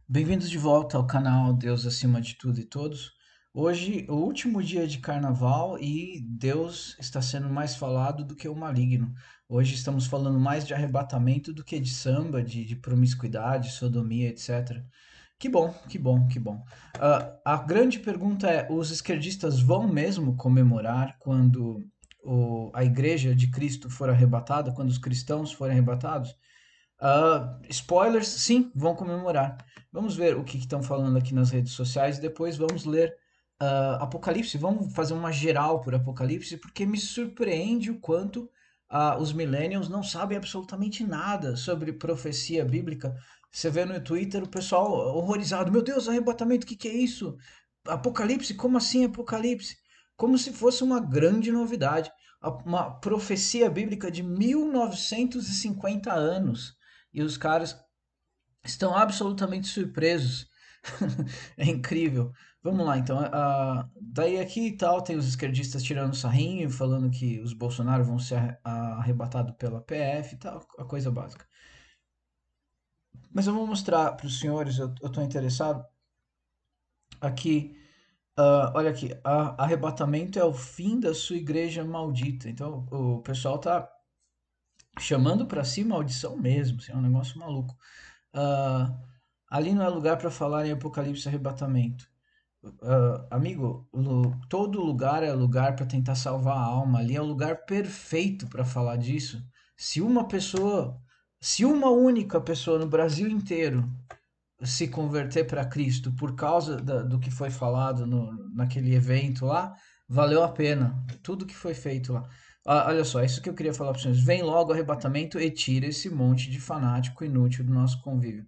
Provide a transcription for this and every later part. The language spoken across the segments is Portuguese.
Bem-vindos de volta ao canal Deus Acima de Tudo e Todos. Hoje, o último dia de carnaval e Deus está sendo mais falado do que o maligno. Hoje estamos falando mais de arrebatamento do que de samba, de promiscuidade, sodomia, etc. Que bom, que bom, que bom. A grande pergunta é: os esquerdistas vão mesmo comemorar quando a igreja de Cristo for arrebatada, quando os cristãos forem arrebatados? Spoilers, sim, vão comemorar. Vamos ver o que estão falando aqui nas redes sociais e depois vamos ler Apocalipse. Vamos fazer uma geral por Apocalipse, porque me surpreende o quanto os millennials não sabem absolutamente nada sobre profecia bíblica. Você vê no Twitter o pessoal horrorizado: Meu Deus, arrebatamento, o que é isso? Apocalipse? Como assim Apocalipse? Como se fosse uma grande novidade. Uma profecia bíblica de 1950 anos. E os caras estão absolutamente surpresos. É incrível. Vamos lá, então. Daí aqui e tal, tem os esquerdistas tirando sarrinho, falando que os Bolsonaro vão ser arrebatados pela PF e tal, a coisa básica. Mas eu vou mostrar para os senhores, eu estou interessado aqui. Olha aqui, arrebatamento é o fim da sua igreja maldita. Então o pessoal tá chamando para si maldição mesmo, assim, é um negócio maluco. Ah, ali não é lugar para falar em Apocalipse e arrebatamento. Amigo, todo lugar é lugar para tentar salvar a alma. Ali é o lugar perfeito para falar disso. Se uma pessoa, se uma única pessoa no Brasil inteiro se converter para Cristo por causa do que foi falado naquele evento lá, valeu a pena. Tudo que foi feito lá. Olha só, isso que eu queria falar para vocês. Vem logo o arrebatamento e tira esse monte de fanático inútil do nosso convívio.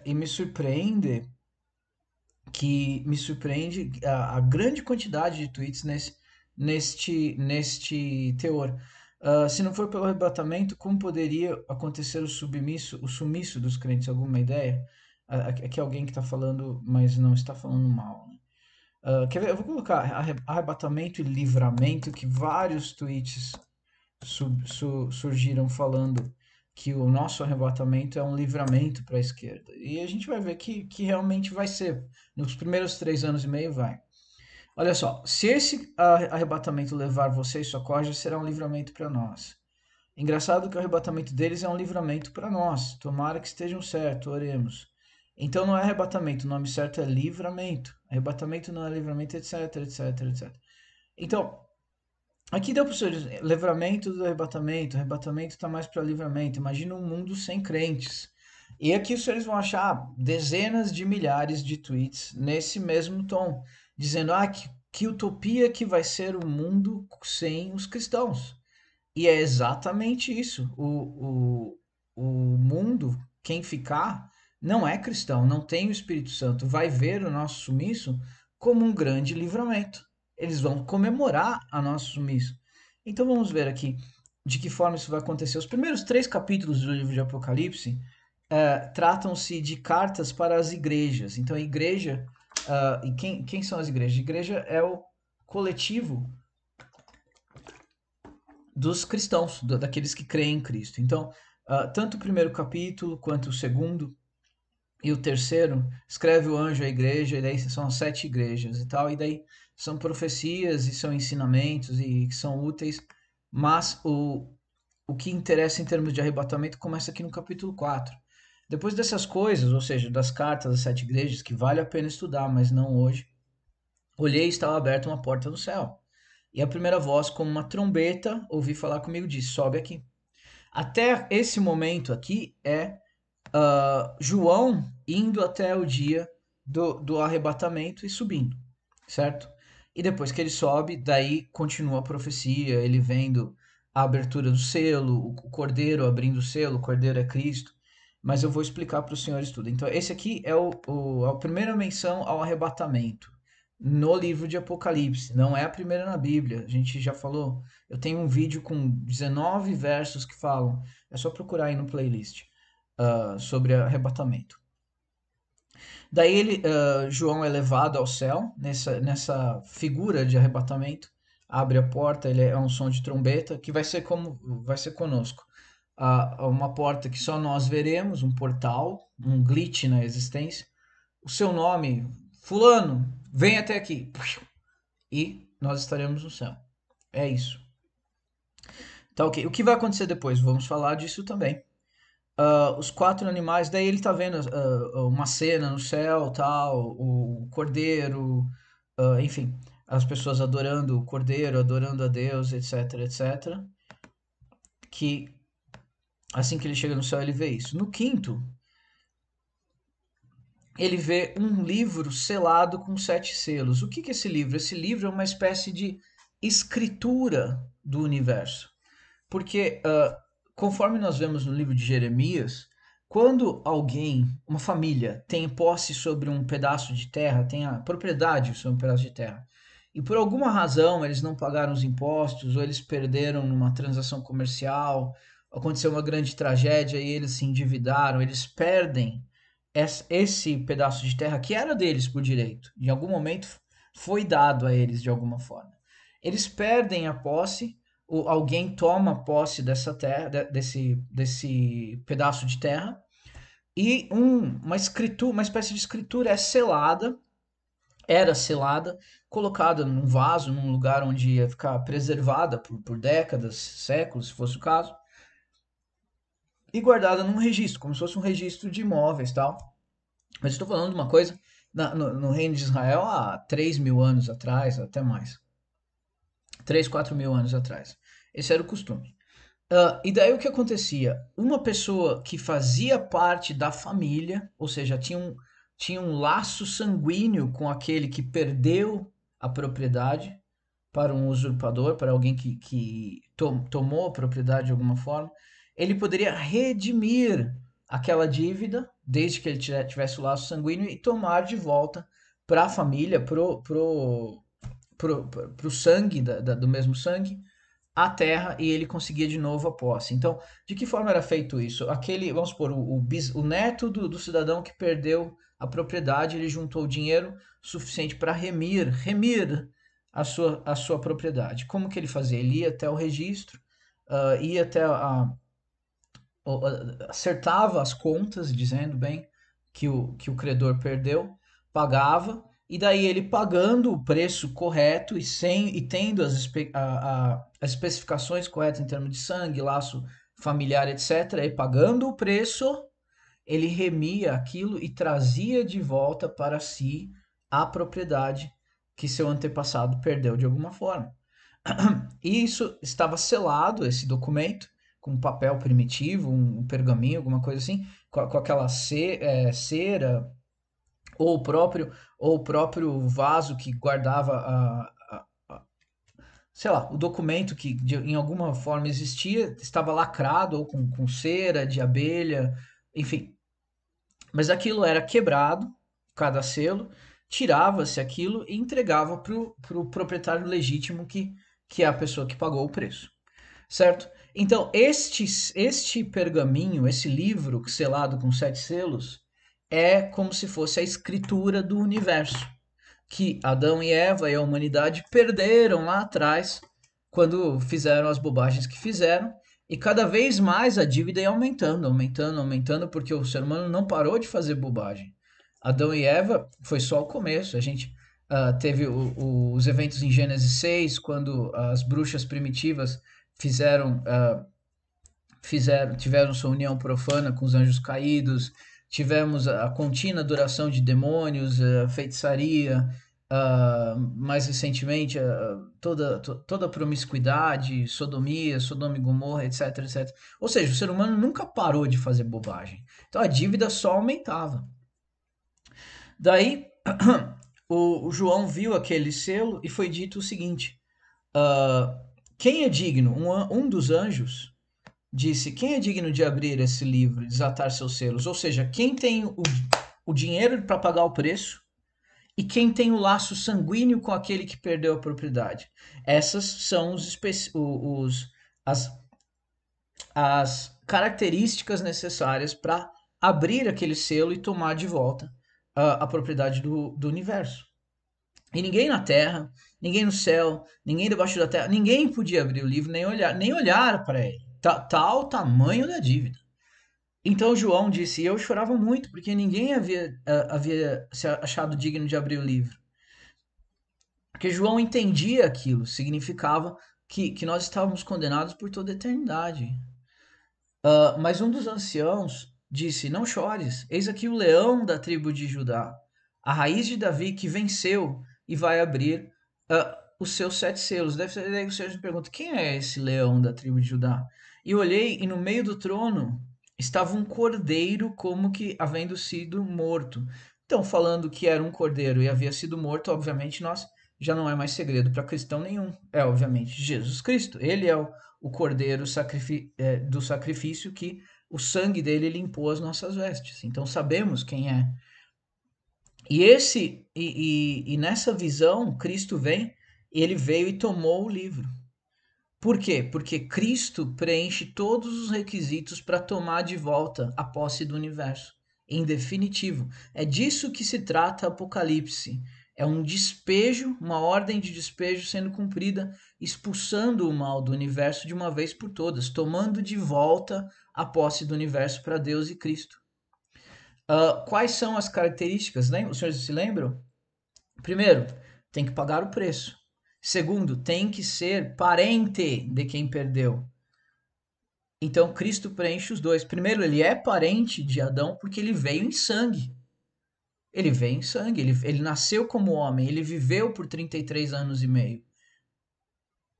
E me surpreende a grande quantidade de tweets neste teor. Se não for pelo arrebatamento, como poderia acontecer o sumiço dos crentes? Alguma ideia? Aqui é alguém que está falando, mas não está falando mal, né? Quer ver? Eu vou colocar arrebatamento e livramento, que vários tweets surgiram falando que o nosso arrebatamento é um livramento para a esquerda. E a gente vai ver que realmente vai ser. Nos primeiros 3 anos e meio vai. Olha só, se esse arrebatamento levar você e sua corja, será um livramento para nós. Engraçado que o arrebatamento deles é um livramento para nós. Tomara que estejam certos, oremos. Então não é arrebatamento, o nome certo é livramento. Arrebatamento não é livramento, etc, etc, etc. Então, aqui deu para o senhor livramento do arrebatamento. Arrebatamento está mais para livramento. Imagina um mundo sem crentes. E aqui os senhores vão achar dezenas de milhares de tweets nesse mesmo tom, dizendo que utopia que vai ser o mundo sem os cristãos. E é exatamente isso. O mundo, quem ficar, não é cristão, não tem o Espírito Santo, vai ver o nosso sumiço como um grande livramento. Eles vão comemorar a nosso sumiço. Então vamos ver aqui de que forma isso vai acontecer. Os primeiros 3 capítulos do livro de Apocalipse tratam-se de cartas para as igrejas. Então a igreja, e quem são as igrejas? A igreja é o coletivo dos cristãos, daqueles que creem em Cristo. Então, tanto o primeiro capítulo quanto o segundo e o terceiro, escreve o anjo à igreja, e daí são 7 igrejas e tal, e daí são profecias e são ensinamentos e que são úteis, mas o que interessa em termos de arrebatamento começa aqui no capítulo 4. Depois dessas coisas, ou seja, das cartas das 7 igrejas, que vale a pena estudar, mas não hoje, olhei e estava aberta uma porta do céu. E a primeira voz, como uma trombeta, ouvi falar comigo, disse: sobe aqui. Até esse momento aqui é João indo até o dia do arrebatamento e subindo, certo? E depois que ele sobe, daí continua a profecia, ele vendo a abertura do selo, o cordeiro abrindo o selo, o cordeiro é Cristo. Mas eu vou explicar para os senhores tudo. Então, esse aqui é a primeira menção ao arrebatamento no livro de Apocalipse. Não é a primeira na Bíblia. A gente já falou. Eu tenho um vídeo com 19 versos que falam. É só procurar aí no playlist sobre arrebatamento. Daí João é levado ao céu, nessa figura de arrebatamento, abre a porta, ele é um som de trombeta, que vai ser como vai ser conosco. uma porta que só nós veremos, um portal, um glitch na existência. O seu nome, fulano, vem até aqui. E nós estaremos no céu. É isso. Tá ok. O que vai acontecer depois? Vamos falar disso também. Os quatro animais, daí ele tá vendo uma cena no céu, tal, o cordeiro, enfim, as pessoas adorando o cordeiro, adorando a Deus, etc, etc. Que assim que ele chega no céu, ele vê isso. No quinto, ele vê um livro selado com 7 selos. O que que é esse livro? Esse livro é uma espécie de escritura do universo. Porque, conforme nós vemos no livro de Jeremias, quando alguém, uma família, tem posse sobre um pedaço de terra, tem a propriedade sobre um pedaço de terra, e por alguma razão eles não pagaram os impostos, ou eles perderam numa transação comercial, aconteceu uma grande tragédia e eles se endividaram, eles perdem esse pedaço de terra que era deles por direito, em algum momento foi dado a eles de alguma forma. Eles perdem a posse, alguém toma posse dessa terra, desse pedaço de terra, e uma escritura, uma espécie de escritura é selada, era selada, colocada num vaso, num lugar onde ia ficar preservada por décadas, séculos, se fosse o caso, e guardada num registro, como se fosse um registro de imóveis e tal. Mas estou falando de uma coisa no reino de Israel há 3.000 anos atrás, até mais. 3, 4 mil anos atrás. Esse era o costume. E daí o que acontecia? Uma pessoa que fazia parte da família, ou seja, tinha um laço sanguíneo com aquele que perdeu a propriedade para um usurpador, para alguém que tomou a propriedade de alguma forma, ele poderia redimir aquela dívida, desde que ele tivesse o laço sanguíneo, e tomar de volta para a família, pro sangue, do mesmo sangue, a terra, e ele conseguia de novo a posse. Então, de que forma era feito isso? Aquele, vamos supor, o neto do cidadão que perdeu a propriedade, ele juntou dinheiro suficiente para remir a sua propriedade. Como que ele fazia? Ele ia até o registro, ia até acertava as contas, dizendo bem que o credor perdeu, pagava, e daí ele pagando o preço correto e tendo as especificações corretas em termos de sangue, laço familiar, etc., e pagando o preço, ele remia aquilo e trazia de volta para si a propriedade que seu antepassado perdeu de alguma forma. E isso estava selado, esse documento, com um papel primitivo, um pergaminho, alguma coisa assim, com aquela cera, ou o próprio vaso que guardava sei lá, o documento que em alguma forma existia, estava lacrado, ou com cera de abelha, enfim. Mas aquilo era quebrado, cada selo, tirava-se aquilo e entregava para o proprietário legítimo, que é a pessoa que pagou o preço. Certo? Então, este pergaminho, esse livro selado com 7 selos, é como se fosse a escritura do universo, que Adão e Eva e a humanidade perderam lá atrás, quando fizeram as bobagens que fizeram, e cada vez mais a dívida ia aumentando, aumentando, aumentando, porque o ser humano não parou de fazer bobagem. Adão e Eva foi só o começo. A gente teve os eventos em Gênesis 6, quando as bruxas primitivas fizeram, tiveram sua união profana com os anjos caídos, tivemos a contínua adoração de demônios, a feitiçaria, mais recentemente toda a promiscuidade, sodomia, Sodoma e Gomorra, etc, etc. Ou seja, o ser humano nunca parou de fazer bobagem. Então a dívida só aumentava. Daí o João viu aquele selo e foi dito o seguinte: quem é digno? Um dos anjos disse: quem é digno de abrir esse livro e desatar seus selos? Ou seja, quem tem o dinheiro para pagar o preço e quem tem o laço sanguíneo com aquele que perdeu a propriedade. Essas são as, as características necessárias para abrir aquele selo e tomar de volta a propriedade do universo. E ninguém na terra, ninguém no céu, ninguém debaixo da terra, ninguém podia abrir o livro nem olhar para ele. Tal o tamanho da dívida. Então João disse, e eu chorava muito, porque ninguém havia se achado digno de abrir o livro. Porque João entendia aquilo, significava que nós estávamos condenados por toda a eternidade. Mas um dos anciãos disse, não chores, eis aqui o leão da tribo de Judá, a raiz de Davi que venceu e vai abrir os seus 7 selos. Daí o Senhor me pergunta, quem é esse leão da tribo de Judá? E eu olhei e no meio do trono estava um cordeiro como que havendo sido morto. Então, falando que era um cordeiro e havia sido morto, obviamente nós já não é mais segredo para cristão nenhum. É obviamente Jesus Cristo. Ele é o cordeiro do sacrifício que o sangue dele limpou as nossas vestes. Então sabemos quem é. E nessa visão, Cristo vem, ele veio e tomou o livro. Por quê? Porque Cristo preenche todos os requisitos para tomar de volta a posse do universo. Em definitivo, é disso que se trata Apocalipse. É um despejo, uma ordem de despejo sendo cumprida, expulsando o mal do universo de uma vez por todas, tomando de volta a posse do universo para Deus e Cristo. Quais são as características? Os senhores se lembram? Primeiro, tem que pagar o preço. Segundo, tem que ser parente de quem perdeu. Então, Cristo preenche os dois. Primeiro, ele é parente de Adão porque ele veio em sangue. Ele veio em sangue, ele nasceu como homem, ele viveu por 33 anos e meio.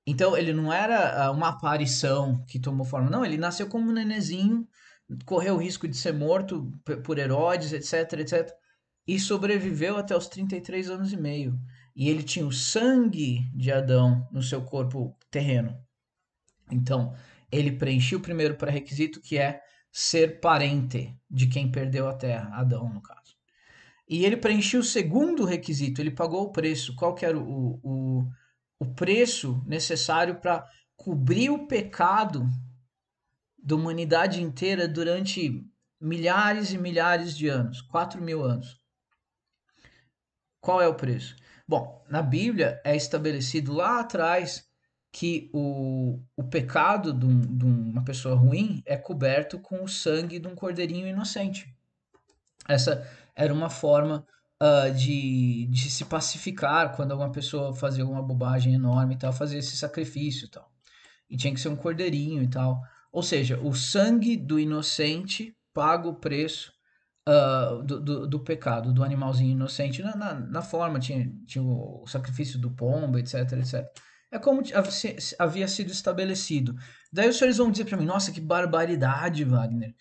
Então, ele não era uma aparição que tomou forma. Não, ele nasceu como um nenezinho, correu o risco de ser morto por Herodes, etc, etc. E sobreviveu até os 33 anos e meio. E ele tinha o sangue de Adão no seu corpo terreno. Então, ele preencheu o primeiro pré-requisito, que é ser parente de quem perdeu a terra, Adão, no caso. E ele preencheu o segundo requisito, ele pagou o preço. Qual que era o preço necessário para cobrir o pecado da humanidade inteira durante milhares e milhares de anos, 4.000 anos? Qual é o preço? Bom, na Bíblia é estabelecido lá atrás que o pecado de uma pessoa ruim é coberto com o sangue de um cordeirinho inocente. Essa era uma forma de se pacificar quando uma pessoa fazia uma bobagem enorme e tal, fazia esse sacrifício e tal. E tinha que ser um cordeirinho e tal. Ou seja, o sangue do inocente paga o preço do pecado, do animalzinho inocente, na forma, tinha o sacrifício do pombo, etc, etc. É como havia sido estabelecido. Daí os senhores vão dizer para mim, nossa, que barbaridade, Wagner.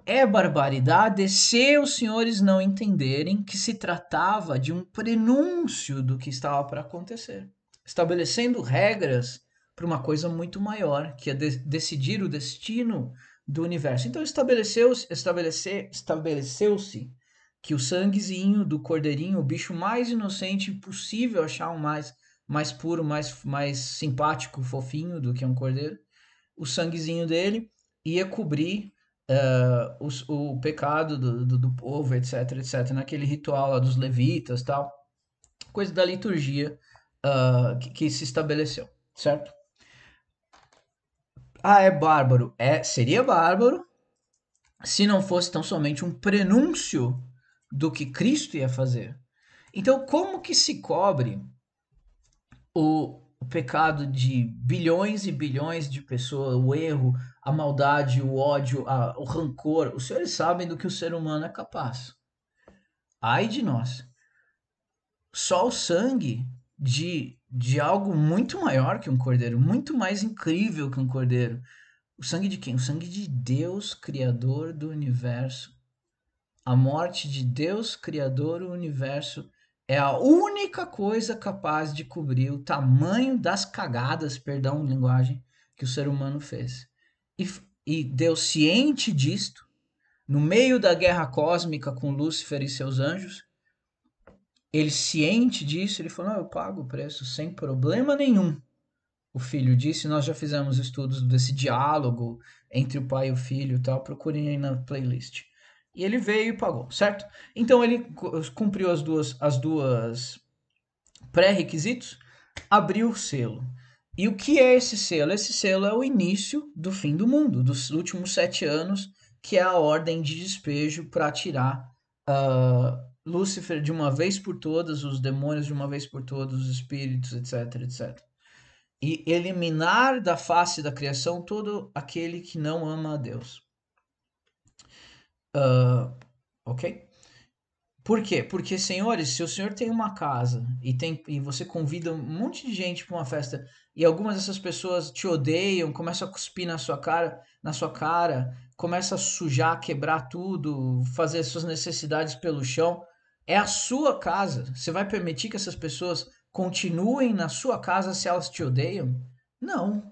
É barbaridade se os senhores não entenderem que se tratava de um prenúncio do que estava para acontecer, estabelecendo regras para uma coisa muito maior, que é decidir o destino do universo. Então estabeleceu-se que o sanguezinho do cordeirinho, o bicho mais inocente possível, achar um mais puro, mais simpático, fofinho do que um cordeiro, o sanguezinho dele ia cobrir o pecado do povo, etc, etc, naquele ritual lá dos levitas, tal, coisa da liturgia que se estabeleceu, certo? Ah, é bárbaro. Seria bárbaro se não fosse tão somente um prenúncio do que Cristo ia fazer. Então, como que se cobre o pecado de bilhões e bilhões de pessoas, o erro, a maldade, o ódio, o rancor? Os senhores sabem do que o ser humano é capaz. Ai de nós. Só o sangue de algo muito maior que um cordeiro, muito mais incrível que um cordeiro. O sangue de quem? O sangue de Deus, Criador do universo. A morte de Deus, Criador do universo, é a única coisa capaz de cobrir o tamanho das cagadas, perdão, linguagem, que o ser humano fez. E Deus, ciente disto, no meio da guerra cósmica com Lúcifer e seus anjos, ele ciente disso, ele falou, eu pago o preço sem problema nenhum. O filho disse, nós já fizemos estudos desse diálogo entre o pai e o filho e tal, procurem aí na playlist. E ele veio e pagou, certo? Então ele cumpriu as duas pré-requisitos, abriu o selo. E o que é esse selo? Esse selo é o início do fim do mundo, dos últimos 7 anos, que é a ordem de despejo para tirar Lúcifer de uma vez por todas, os demônios de uma vez por todas, os espíritos, etc, etc. E eliminar da face da criação todo aquele que não ama a Deus. Ok? Por quê? Porque, senhores, se o senhor tem uma casa e você convida um monte de gente para uma festa e algumas dessas pessoas te odeiam, começam a cuspir na sua cara, começa a sujar, quebrar tudo, fazer suas necessidades pelo chão, é a sua casa. Você vai permitir que essas pessoas continuem na sua casa se elas te odeiam? Não.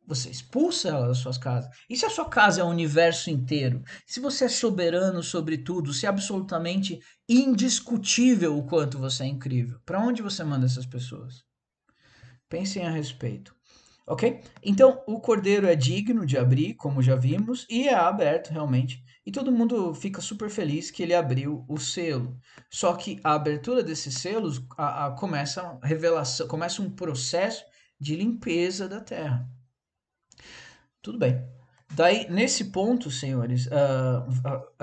Você expulsa ela das suas casas. E se a sua casa é o universo inteiro? Se você é soberano sobre tudo, se é absolutamente indiscutível o quanto você é incrível, para onde você manda essas pessoas? Pensem a respeito. Ok? Então, o cordeiro é digno de abrir, como já vimos, e é aberto realmente. E todo mundo fica super feliz que ele abriu o selo. Só que a abertura desses selos começa a revelação, começa um processo de limpeza da terra. Tudo bem. Daí, nesse ponto, senhores,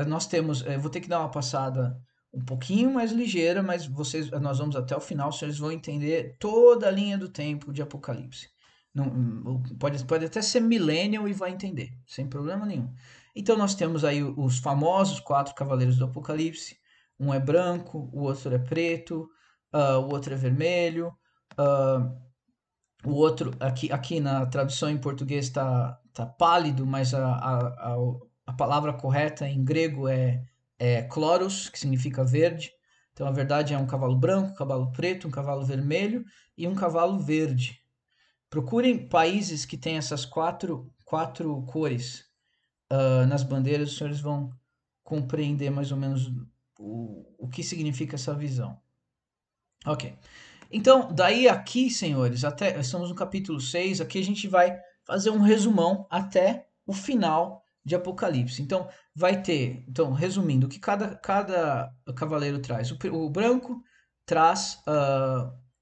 nós temos. Eu vou ter que dar uma passada um pouquinho mais ligeira, mas nós vamos até o final, os senhores vão entender toda a linha do tempo de Apocalipse. Não, pode até ser millennial e vai entender, sem problema nenhum. Então, nós temos aí os famosos 4 cavaleiros do Apocalipse: um é branco, o outro é preto, o outro é vermelho. Uh, o outro, aqui na tradução em português tá pálido, mas a palavra correta em grego é chloros, que significa verde. Então, a verdade é um cavalo branco, um cavalo preto, um cavalo vermelho e um cavalo verde. Procurem países que têm essas quatro cores nas bandeiras, os senhores vão compreender mais ou menos o que significa essa visão. Ok. Então, daí aqui, senhores, até estamos no capítulo 6, aqui a gente vai fazer um resumão até o final de Apocalipse. Então, vai ter, então, resumindo, o que cada cavaleiro traz. O branco traz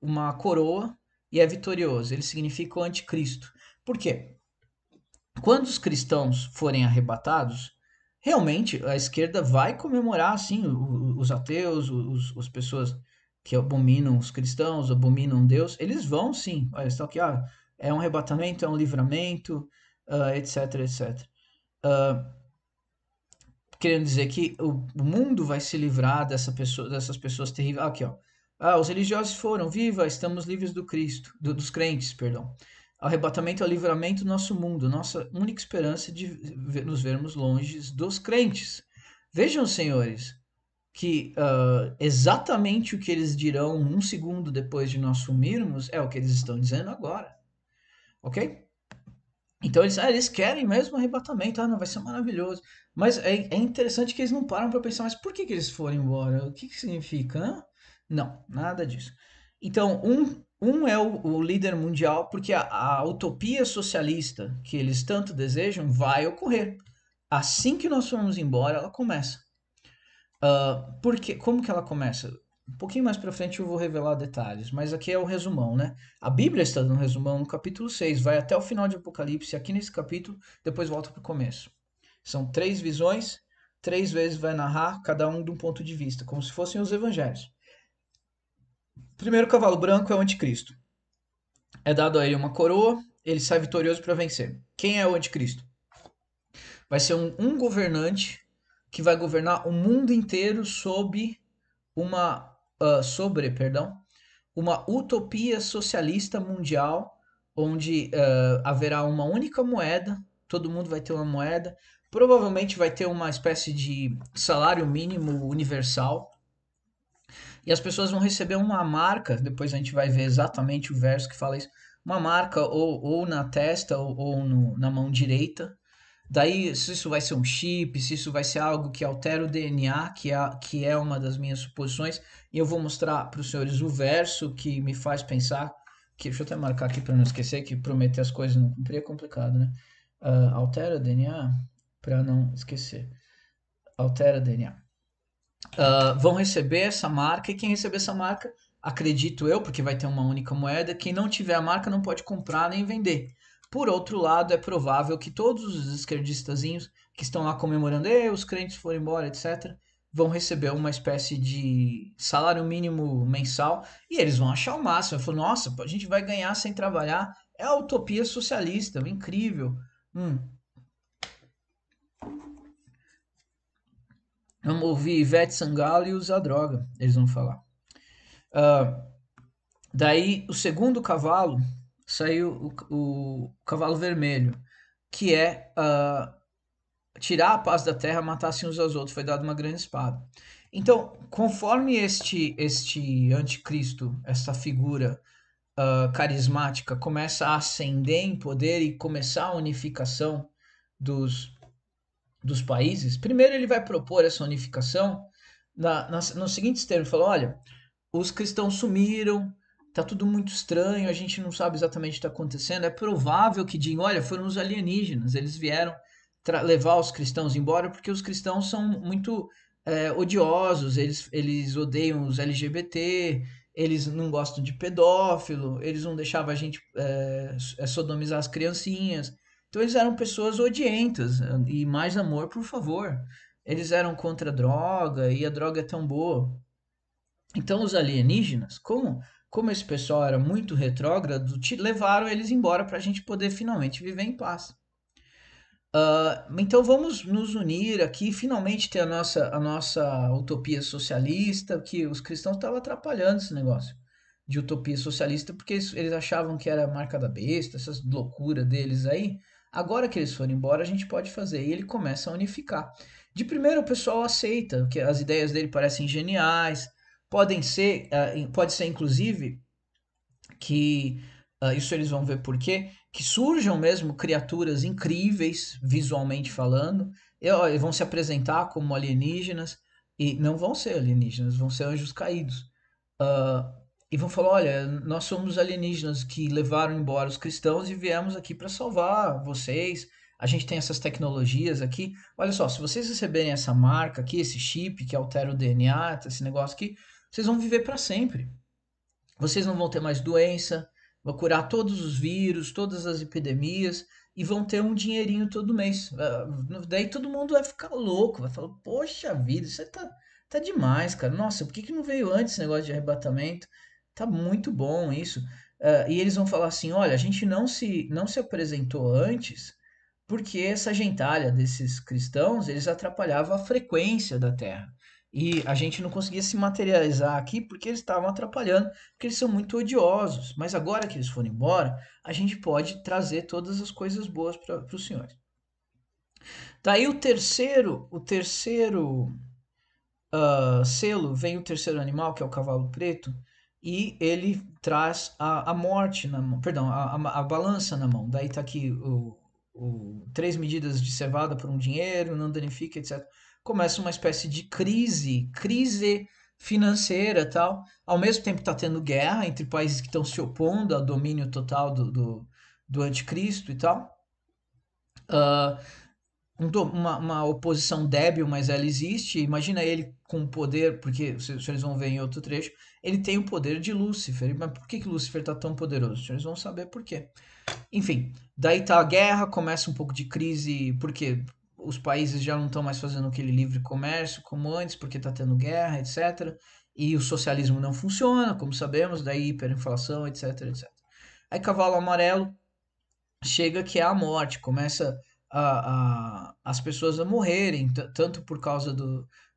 uma coroa e é vitorioso, ele significa o anticristo. Por quê? Quando os cristãos forem arrebatados, realmente a esquerda vai comemorar, assim, os ateus, as pessoas que abominam os cristãos, abominam Deus, eles vão sim. Olha, estão aqui, é um arrebatamento, é um livramento, etc, etc. Querendo dizer que o mundo vai se livrar dessas pessoas terríveis. Aqui, ó. Os religiosos foram, viva, estamos livres do Cristo, dos crentes, perdão. O arrebatamento é o livramento do nosso mundo, nossa única esperança de nos vermos longe dos crentes. Vejam, senhores, que exatamente o que eles dirão um segundo depois de nós sumirmos é o que eles estão dizendo agora. Ok? Então eles querem mesmo arrebatamento, não, vai ser maravilhoso. Mas é interessante que eles não param para pensar, mas por que eles foram embora? O que significa? Hã? Não, nada disso. Então, um é o líder mundial, porque a utopia socialista que eles tanto desejam vai ocorrer. Assim que nós formos embora, ela começa. Porque, como que ela começa? Um pouquinho mais para frente eu vou revelar detalhes, mas aqui é o resumão, né? A Bíblia está no resumão no capítulo 6, vai até o final de Apocalipse, aqui nesse capítulo, depois volta para o começo. São 3 visões, 3 vezes vai narrar, cada um de um ponto de vista, como se fossem os evangelhos. Primeiro cavalo branco é o anticristo. É dado a ele uma coroa, ele sai vitorioso para vencer. Quem é o anticristo? Vai ser um governante que vai governar o mundo inteiro sobre uma utopia socialista mundial, onde haverá uma única moeda, todo mundo vai ter uma moeda, provavelmente vai ter uma espécie de salário mínimo universal, e as pessoas vão receber uma marca, depois a gente vai ver exatamente o verso que fala isso, uma marca ou na testa ou na mão direita. Daí, se isso vai ser um chip, se isso vai ser algo que altera o DNA, que é uma das minhas suposições, e eu vou mostrar para os senhores o verso que me faz pensar, que deixa eu até marcar aqui para não esquecer, que prometer as coisas não cumprir é complicado, né? Altera o DNA para não esquecer. Altera o DNA. Vão receber essa marca, e quem receber essa marca acredito eu, porque vai ter uma única moeda, quem não tiver a marca não pode comprar nem vender. Por outro lado, é provável que todos os esquerdistazinhos que estão lá comemorando, os crentes foram embora, etc., vão receber uma espécie de salário mínimo mensal e eles vão achar o máximo. Falar, nossa, a gente vai ganhar sem trabalhar. É a utopia socialista, incrível. Vamos ouvir Ivete Sangalo e usar droga, eles vão falar. Daí, o segundo cavalo, saiu o cavalo vermelho, que é tirar a paz da terra, matar-se uns aos outros, foi dado uma grande espada. Então, conforme este anticristo, essa figura carismática, começa a ascender em poder e começar a unificação dos países, primeiro ele vai propor essa unificação nos seguintes termos, falou, olha, os cristãos sumiram, tá tudo muito estranho, a gente não sabe exatamente o que está acontecendo, é provável que digam, olha, foram os alienígenas, eles vieram levar os cristãos embora porque os cristãos são muito odiosos, eles odeiam os LGBT, eles não gostam de pedófilo, eles não deixavam a gente sodomizar as criancinhas. Então eles eram pessoas odientas e mais amor, por favor. Eles eram contra a droga e a droga é tão boa. Então os alienígenas, como esse pessoal era muito retrógrado, levaram eles embora para a gente poder finalmente viver em paz. Então vamos nos unir aqui, finalmente ter a nossa utopia socialista, que os cristãos estavam atrapalhando esse negócio de utopia socialista, porque eles achavam que era a marca da besta, essas loucuras deles aí. Agora que eles foram embora, a gente pode fazer. E ele começa a unificar. De primeiro, o pessoal aceita, que as ideias dele parecem geniais, pode ser inclusive que isso eles vão ver por quê, que surjam mesmo criaturas incríveis, visualmente falando, e vão se apresentar como alienígenas, e não vão ser alienígenas, vão ser anjos caídos. E vão falar, olha, nós somos alienígenas que levaram embora os cristãos e viemos aqui para salvar vocês. A gente tem essas tecnologias aqui. Olha só, se vocês receberem essa marca aqui, esse chip que altera o DNA, esse negócio aqui, vocês vão viver para sempre. Vocês não vão ter mais doença, vão curar todos os vírus, todas as epidemias e vão ter um dinheirinho todo mês. Daí todo mundo vai ficar louco, vai falar: poxa vida, isso tá demais, cara. Nossa, por que não veio antes esse negócio de arrebatamento? Tá muito bom isso. E eles vão falar assim: olha, a gente não se apresentou antes porque essa gentalha desses cristãos eles atrapalhavam a frequência da Terra. E a gente não conseguia se materializar aqui porque eles estavam atrapalhando, porque eles são muito odiosos. Mas agora que eles foram embora, a gente pode trazer todas as coisas boas para os senhores. Daí o terceiro selo, vem o terceiro animal, que é o cavalo preto, e ele traz a morte na mão, perdão, a balança na mão. Daí tá aqui o 3 medidas de cevada por um dinheiro, não danifica, etc. Começa uma espécie de crise financeira e tal. Ao mesmo tempo está tendo guerra entre países que estão se opondo ao domínio total do anticristo e tal. Uh, uma oposição débil, mas ela existe. Imagina ele com o poder, porque os senhores vão ver em outro trecho, ele tem o poder de Lúcifer. Mas por que Lúcifer está tão poderoso? Os senhores vão saber por quê. Enfim, daí tá a guerra, começa um pouco de crise, porque os países já não estão mais fazendo aquele livre comércio como antes, porque está tendo guerra, etc. E o socialismo não funciona, como sabemos, daí hiperinflação, etc, etc. Aí cavalo amarelo chega que é a morte, começa as pessoas a morrerem, tanto por causa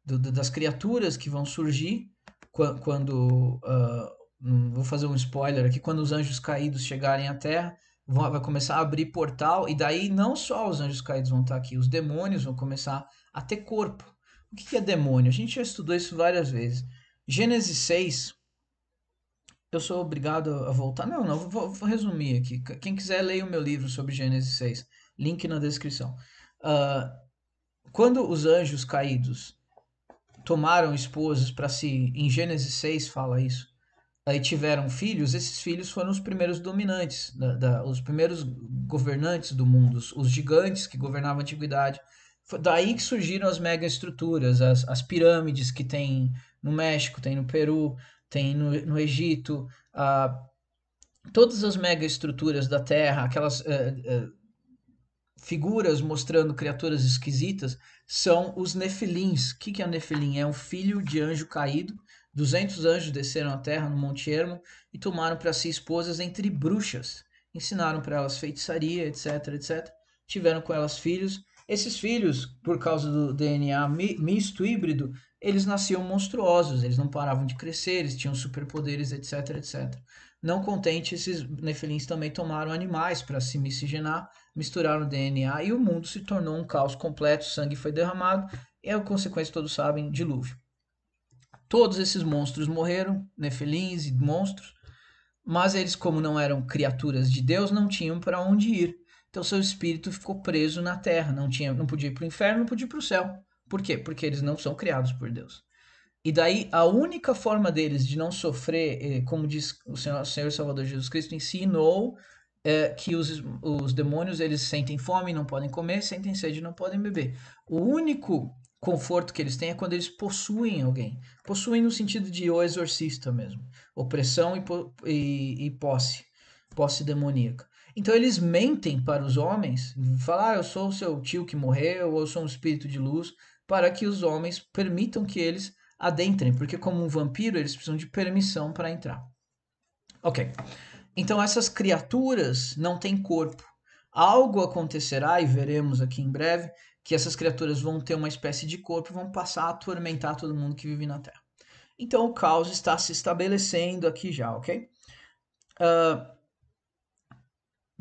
das criaturas que vão surgir quando vou fazer um spoiler aqui, quando os anjos caídos chegarem à Terra, vai começar a abrir portal, e daí não só os anjos caídos vão estar aqui, os demônios vão começar a ter corpo. O que é demônio? A gente já estudou isso várias vezes. Gênesis 6, eu sou obrigado a voltar. Não, vou resumir aqui. Quem quiser, leia o meu livro sobre Gênesis 6. Link na descrição. Uh, quando os anjos caídos tomaram esposas para si, em Gênesis 6 fala isso, aí tiveram filhos, esses filhos foram os primeiros dominantes, os primeiros governantes do mundo, os gigantes que governavam a antiguidade. Foi daí que surgiram as megaestruturas, as pirâmides que tem no México, tem no Peru, tem no Egito, todas as megaestruturas da Terra, aquelas figuras mostrando criaturas esquisitas, são os Nefilins. O que é Nefilim? É um filho de anjo caído. 200 anjos desceram à terra no Monte Hermon e tomaram para si esposas entre bruxas. Ensinaram para elas feitiçaria, etc, etc. Tiveram com elas filhos. Esses filhos, por causa do DNA misto, híbrido, eles nasciam monstruosos, eles não paravam de crescer, eles tinham superpoderes, etc, etc. Não contente, esses Nefilins também tomaram animais para se miscigenar, misturaram o DNA e o mundo se tornou um caos completo, sangue foi derramado e a consequência, todos sabem, dilúvio. Todos esses monstros morreram, Nefilins e monstros, mas eles, como não eram criaturas de Deus, não tinham para onde ir. Então seu espírito ficou preso na terra, não podia ir para o inferno, não podia ir para o céu. Por quê? Porque eles não são criados por Deus. E daí a única forma deles de não sofrer, como diz o Senhor Salvador Jesus Cristo, ensinou que os demônios eles sentem fome, não podem comer, sentem sede, não podem beber. O único conforto que eles têm é quando eles possuem alguém. Possuem no sentido de o exorcista mesmo. Opressão e posse demoníaca. Então eles mentem para os homens, falam, eu sou o seu tio que morreu, ou eu sou um espírito de luz, para que os homens permitam que eles adentrem, porque como um vampiro eles precisam de permissão para entrar. Ok, então essas criaturas não têm corpo. Algo acontecerá, e veremos aqui em breve, que essas criaturas vão ter uma espécie de corpo e vão passar a atormentar todo mundo que vive na Terra. Então o caos está se estabelecendo aqui já, ok?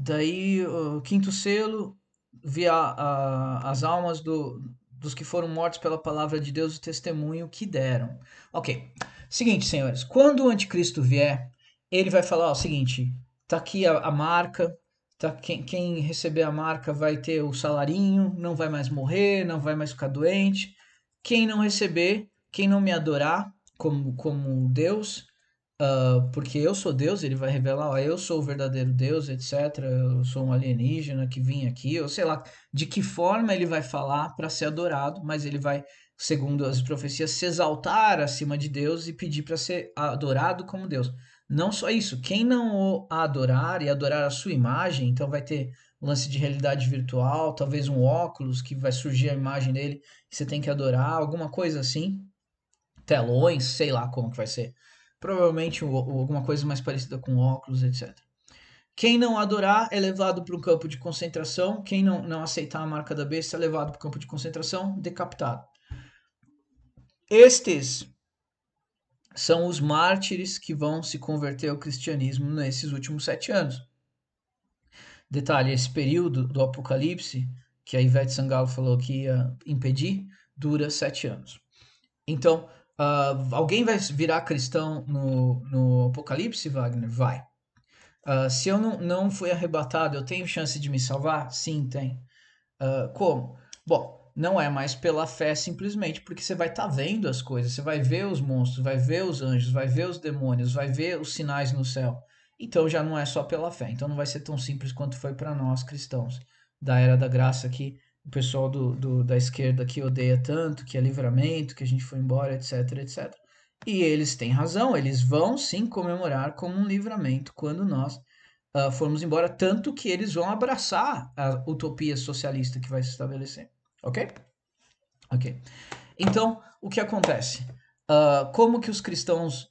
Daí o quinto selo, via as almas dos que foram mortos pela palavra de Deus, o testemunho que deram. Ok, seguinte, senhores, quando o anticristo vier, ele vai falar o seguinte, tá aqui a marca, tá, quem receber a marca vai ter o salarinho, não vai mais morrer, não vai mais ficar doente. Quem não receber, quem não me adorar como Deus, porque eu sou Deus, ele vai revelar, ó, eu sou o verdadeiro Deus, etc. Eu sou um alienígena que vim aqui, eu sei lá de que forma ele vai falar para ser adorado, mas ele vai, segundo as profecias, se exaltar acima de Deus e pedir para ser adorado como Deus. Não só isso, quem não o adorar e adorar a sua imagem, então vai ter um lance de realidade virtual, talvez um óculos que vai surgir a imagem dele, que você tem que adorar, alguma coisa assim, telões, sei lá como que vai ser. Provavelmente alguma coisa mais parecida com óculos, etc. Quem não adorar é levado para um campo de concentração. Quem não aceitar a marca da besta é levado para o campo de concentração, decapitado. Estes são os mártires que vão se converter ao cristianismo nesses últimos 7 anos. Detalhe, esse período do Apocalipse, que a Ivete Sangalo falou que ia impedir, dura 7 anos. Então, alguém vai virar cristão no Apocalipse, Wagner? Vai. Se eu não fui arrebatado, eu tenho chance de me salvar? Sim, tem. Como? Bom, não é mais pela fé simplesmente, porque você vai estar vendo as coisas, você vai ver os monstros, vai ver os anjos, vai ver os demônios, vai ver os sinais no céu. Então já não é só pela fé. Então não vai ser tão simples quanto foi para nós cristãos da Era da Graça, que o pessoal da esquerda que odeia tanto, que é livramento, que a gente foi embora, etc, etc. E eles têm razão, eles vão sim comemorar como um livramento quando nós formos embora, tanto que eles vão abraçar a utopia socialista que vai se estabelecer. Ok? Ok. Então, o que acontece? Como que os cristãos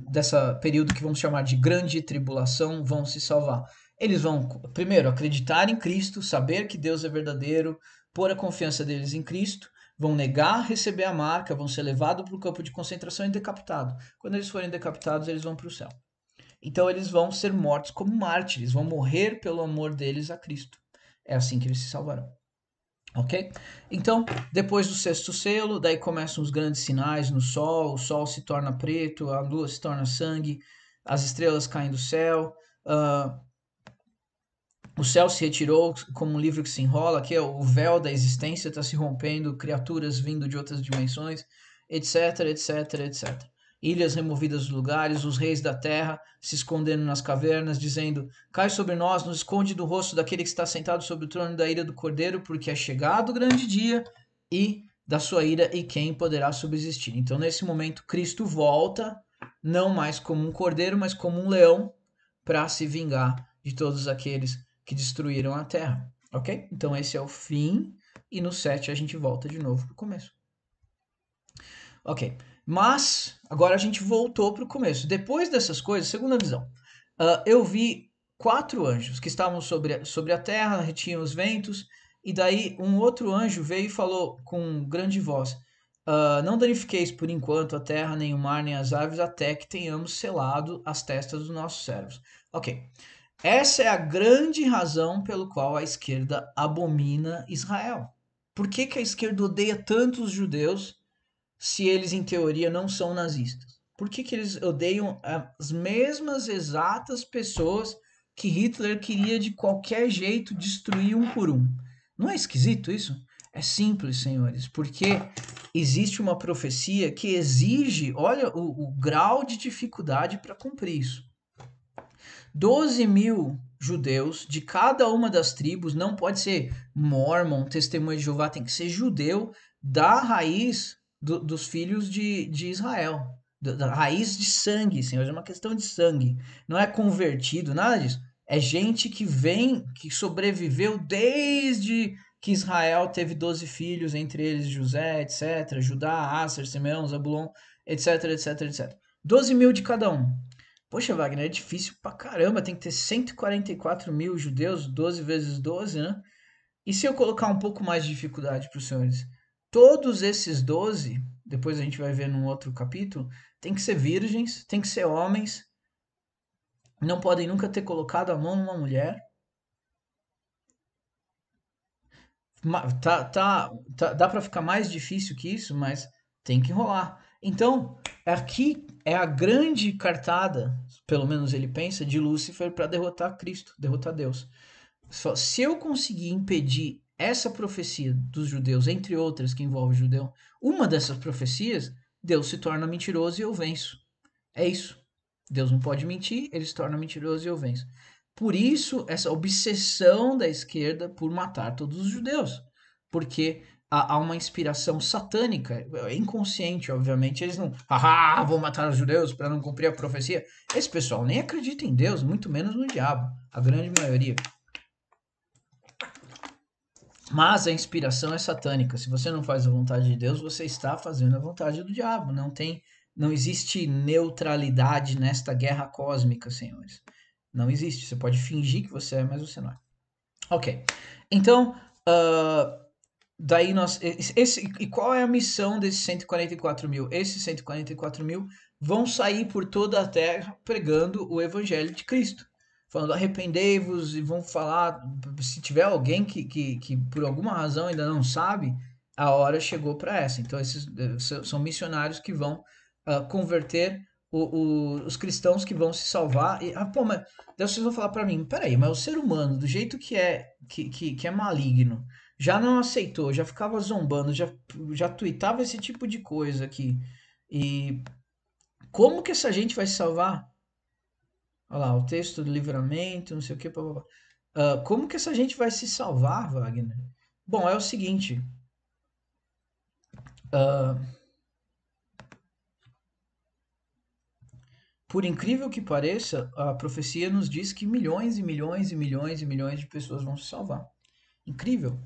dessa período que vamos chamar de grande tribulação vão se salvar? Eles vão, primeiro, acreditar em Cristo, saber que Deus é verdadeiro, pôr a confiança deles em Cristo, vão negar receber a marca, vão ser levados para o campo de concentração e decapitados. Quando eles forem decapitados, eles vão para o céu. Então eles vão ser mortos como mártires, vão morrer pelo amor deles a Cristo. É assim que eles se salvarão. Ok? Então, depois do sexto selo, daí começam os grandes sinais no sol, o sol se torna preto, a lua se torna sangue, as estrelas caem do céu, o céu se retirou como um livro que se enrola, aqui o véu da existência está se rompendo, criaturas vindo de outras dimensões, etc, etc, etc. Ilhas removidas dos lugares, os reis da terra se escondendo nas cavernas, dizendo, cai sobre nós, nos esconde do rosto daquele que está sentado sobre o trono da ira do Cordeiro, porque é chegado o grande dia e da sua ira, e quem poderá subsistir. Então, nesse momento, Cristo volta não mais como um cordeiro, mas como um leão, para se vingar de todos aqueles que destruíram a terra. Ok? Então esse é o fim, e no 7 a gente volta de novo para o começo. Ok, mas agora a gente voltou para o começo. Depois dessas coisas, segunda visão, eu vi 4 anjos que estavam sobre a terra, retinham os ventos, e daí um outro anjo veio e falou com grande voz: não danifiqueis por enquanto a terra, nem o mar, nem as aves, até que tenhamos selado as testas dos nossos servos. Ok, essa é a grande razão pelo qual a esquerda abomina Israel. Por que, que a esquerda odeia tanto os judeus se eles, em teoria, não são nazistas? Por que, que eles odeiam as mesmas exatas pessoas que Hitler queria de qualquer jeito destruir um por um? Não é esquisito isso? É simples, senhores, porque existe uma profecia que exige, olha o grau de dificuldade para cumprir isso. 12.000 judeus de cada uma das tribos, não pode ser Mormon, Testemunha de Jeová, tem que ser judeu da raiz dos filhos de Israel, da raiz de sangue, senhor, é uma questão de sangue, não é convertido, nada disso, é gente que vem, que sobreviveu desde que Israel teve 12 filhos, entre eles José, etc, Judá, Asser, Simeão, Zabulon, etc, etc, etc. 12.000 de cada um. Poxa, Wagner, é difícil pra caramba, tem que ter 144.000 judeus, 12 vezes 12, né? E se eu colocar um pouco mais de dificuldade para os senhores? Todos esses 12, depois a gente vai ver num outro capítulo, tem que ser virgens, tem que ser homens, não podem nunca ter colocado a mão numa mulher. Dá para ficar mais difícil que isso, mas tem que rolar. Então, aqui é a grande cartada, pelo menos ele pensa, de Lúcifer para derrotar Cristo, derrotar Deus. Só se eu conseguir impedir essa profecia dos judeus, entre outras que envolve judeu, uma dessas profecias, Deus se torna mentiroso e eu venço. É isso. Deus não pode mentir, ele se torna mentiroso e eu venço. Por isso, essa obsessão da esquerda por matar todos os judeus. Porque há uma inspiração satânica, é inconsciente, obviamente. Eles não, vou matar os judeus para não cumprir a profecia. Esse pessoal nem acredita em Deus, muito menos no diabo, a grande maioria. Mas a inspiração é satânica. Se você não faz a vontade de Deus, você está fazendo a vontade do diabo. Não existe neutralidade nesta guerra cósmica, senhores. Não existe. Você pode fingir que você é, mas você não é. Ok. Então, daí e qual é a missão desses 144.000? Esses 144.000 vão sair por toda a terra pregando o evangelho de Cristo. Falando, arrependei-vos, e vão falar, se tiver alguém que por alguma razão ainda não sabe, a hora chegou para essa. Então, esses são missionários que vão converter os cristãos que vão se salvar. E, mas daí vocês vão falar para mim, peraí, mas o ser humano, do jeito que é maligno, já não aceitou, já ficava zombando, já tweetava esse tipo de coisa aqui. E como que essa gente vai se salvar? Olha lá, o texto do livramento, não sei o que, blá, blá, blá. Como que essa gente vai se salvar, Wagner? Bom, é o seguinte. Uh, por incrível que pareça, a profecia nos diz que milhões e milhões e milhões e milhões de pessoas vão se salvar. Incrível.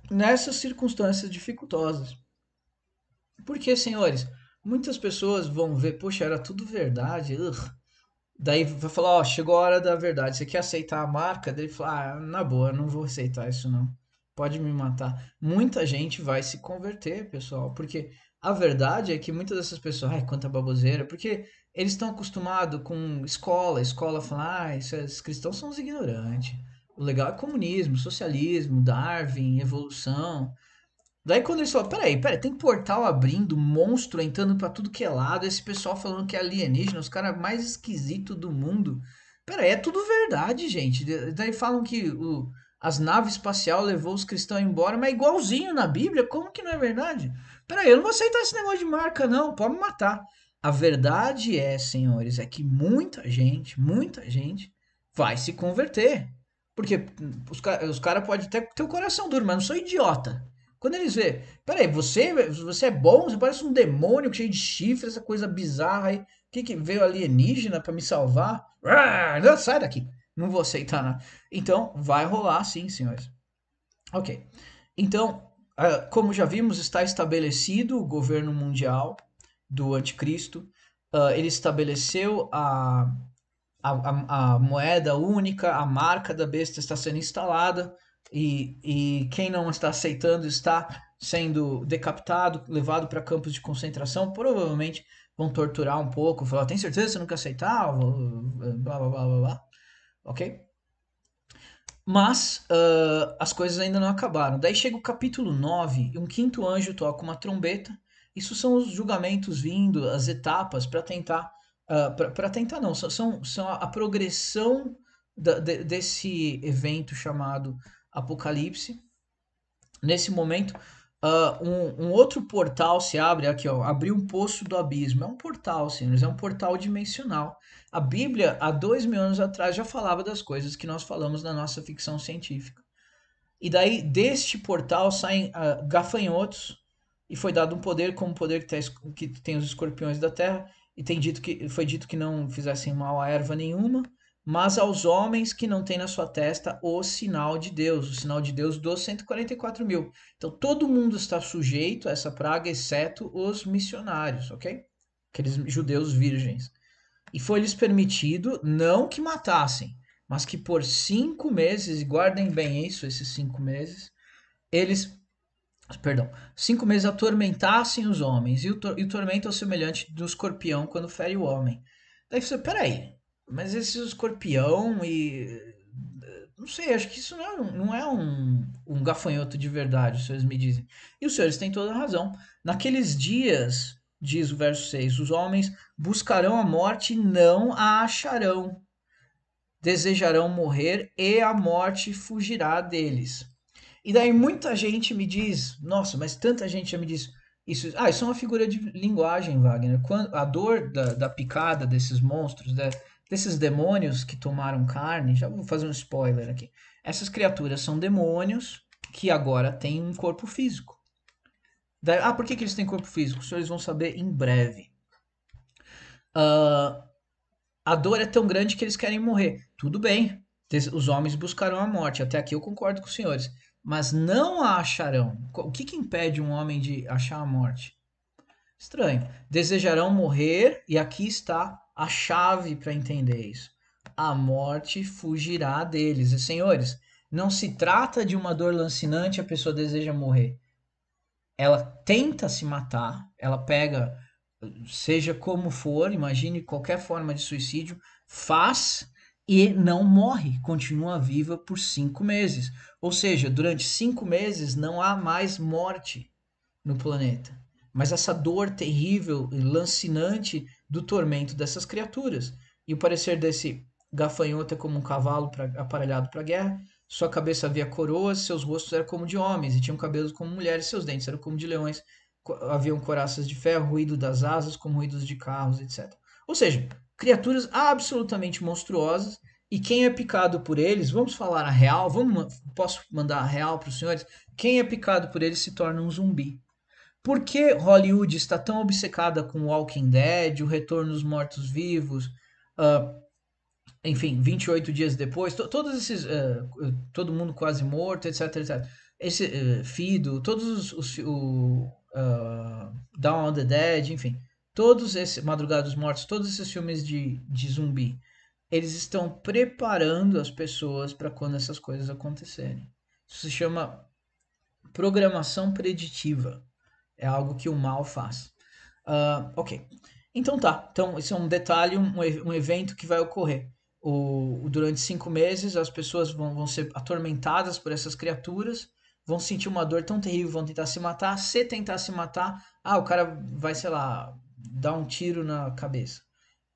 Nessas circunstâncias dificultosas. Porque, senhores, muitas pessoas vão ver, poxa, era tudo verdade. Daí vai falar, ó, chegou a hora da verdade. Você quer aceitar a marca? Daí fala, na boa, não vou aceitar isso não. Pode me matar. Muita gente vai se converter, pessoal, porque a verdade é que muitas dessas pessoas, ai, quanta baboseira, porque eles estão acostumados com escola fala, esses cristãos são os ignorantes. O legal é comunismo, socialismo, Darwin, evolução. Daí quando eles falam, peraí, tem portal abrindo, monstro entrando pra tudo que é lado, esse pessoal falando que é alienígena, os caras mais esquisitos do mundo. Peraí, é tudo verdade, gente. Daí falam que as naves espacial levou os cristãos embora, mas é igualzinho na Bíblia, como que não é verdade? Peraí, eu não vou aceitar esse negócio de marca não, pode me matar. A verdade é, senhores, é que muita gente vai se converter. Porque os caras podem até ter o coração duro, mas não sou idiota. Quando eles vê, peraí, você é bom? Você parece um demônio cheio de chifres, essa coisa bizarra aí. Que veio alienígena pra me salvar? Não, sai daqui. Não vou aceitar nada. Então, vai rolar sim, senhores. Ok. Então, como já vimos, está estabelecido o governo mundial do anticristo. Ele estabeleceu a moeda única, a marca da besta está sendo instalada e quem não está aceitando está sendo decapitado, levado para campos de concentração, provavelmente vão torturar um pouco, falar, tem certeza que você não quer aceitar? Blá, blá, blá, blá, blá. Ok? Mas as coisas ainda não acabaram. Daí chega o capítulo 9 e um quinto anjo toca uma trombeta. Isso são os julgamentos vindo, as etapas para tentar. Para tentar, não, são a progressão desse evento chamado Apocalipse. Nesse momento, um outro portal se abre aqui, ó, abriu um poço do abismo. É um portal, senhores, é um portal dimensional. A Bíblia, há 2000 anos atrás, já falava das coisas que nós falamos na nossa ficção científica. E daí, deste portal, saem gafanhotos, e foi dado um poder como o poder que tem os escorpiões da terra, e foi dito que não fizessem mal a erva nenhuma, mas aos homens que não têm na sua testa o sinal de Deus, o sinal de Deus dos 144 mil. Então todo mundo está sujeito a essa praga, exceto os missionários, ok? Aqueles judeus virgens. E foi-lhes permitido não que matassem, mas que por 5 meses, e guardem bem isso, esses 5 meses, eles, perdão, 5 meses atormentassem os homens, e o tormento é o semelhante do escorpião quando fere o homem. Daí você, peraí, mas esse escorpião e. Não sei, acho que isso não é um gafanhoto de verdade, os senhores me dizem. E os senhores têm toda a razão. Naqueles dias, diz o verso 6, os homens buscarão a morte e não a acharão. Desejarão morrer e a morte fugirá deles. E daí muita gente me diz, nossa, mas tanta gente já me diz isso. Isso é uma figura de linguagem, Wagner. Quando, a dor da picada desses monstros, desses demônios que tomaram carne, já vou fazer um spoiler aqui. Essas criaturas são demônios que agora têm um corpo físico. Daí, por que eles têm corpo físico? Os senhores vão saber em breve. A dor é tão grande que eles querem morrer. Tudo bem, os homens buscarão a morte. Até aqui eu concordo com os senhores. Mas não a acharão. O que impede um homem de achar a morte? Estranho. Desejarão morrer, e aqui está a chave para entender isso. A morte fugirá deles. E, senhores, não se trata de uma dor lancinante, a pessoa deseja morrer. Ela tenta se matar, ela pega, seja como for, imagine qualquer forma de suicídio, faz e não morre, continua viva por 5 meses. Ou seja, durante 5 meses não há mais morte no planeta. Mas essa dor terrível e lancinante do tormento dessas criaturas. E o parecer desse gafanhoto é como um cavalo aparelhado para a guerra. Sua cabeça havia coroas, seus rostos eram como de homens, e tinham cabelos como mulheres, seus dentes eram como de leões. Haviam coraças de ferro, ruído das asas, como ruídos de carros, etc. Ou seja, criaturas absolutamente monstruosas. E quem é picado por eles, vamos falar a real, posso mandar a real para os senhores? Quem é picado por eles se torna um zumbi. Por que Hollywood está tão obcecada com Walking Dead, o Retorno dos Mortos-Vivos, uh, enfim, 28 dias depois, todos esses, Todo Mundo Quase Morto, etc, etc. Esse Fido, todos Dawn of the Dead, enfim, todos esses Madrugada dos Mortos, todos esses filmes de zumbi, eles estão preparando as pessoas para quando essas coisas acontecerem. Isso se chama programação preditiva. É algo que o mal faz. Ok. Então tá. Então, isso é um detalhe, um evento que vai ocorrer. Durante 5 meses, as pessoas vão ser atormentadas por essas criaturas, vão sentir uma dor tão terrível, vão tentar se matar. Se tentar se matar, o cara vai, sei lá, dar um tiro na cabeça.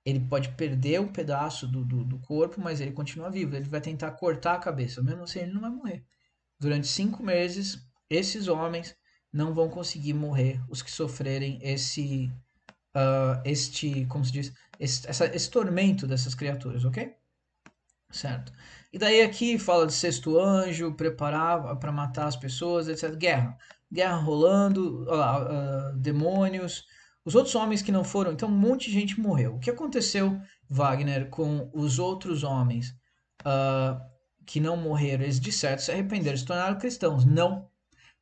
Ele pode perder um pedaço do corpo, mas ele continua vivo. Ele vai tentar cortar a cabeça. Mesmo assim, ele não vai morrer. Durante 5 meses, esses homens não vão conseguir morrer, os que sofrerem como se diz, esse tormento dessas criaturas, ok? Certo. E daí aqui fala de sexto anjo, preparar para matar as pessoas, etc. Guerra. guerra rolando, demônios. Os outros homens que não foram, então um monte de gente morreu. O que aconteceu, Wagner, com os outros homens ah, que não morreram? Eles de certo se arrependeram, se tornaram cristãos. Não,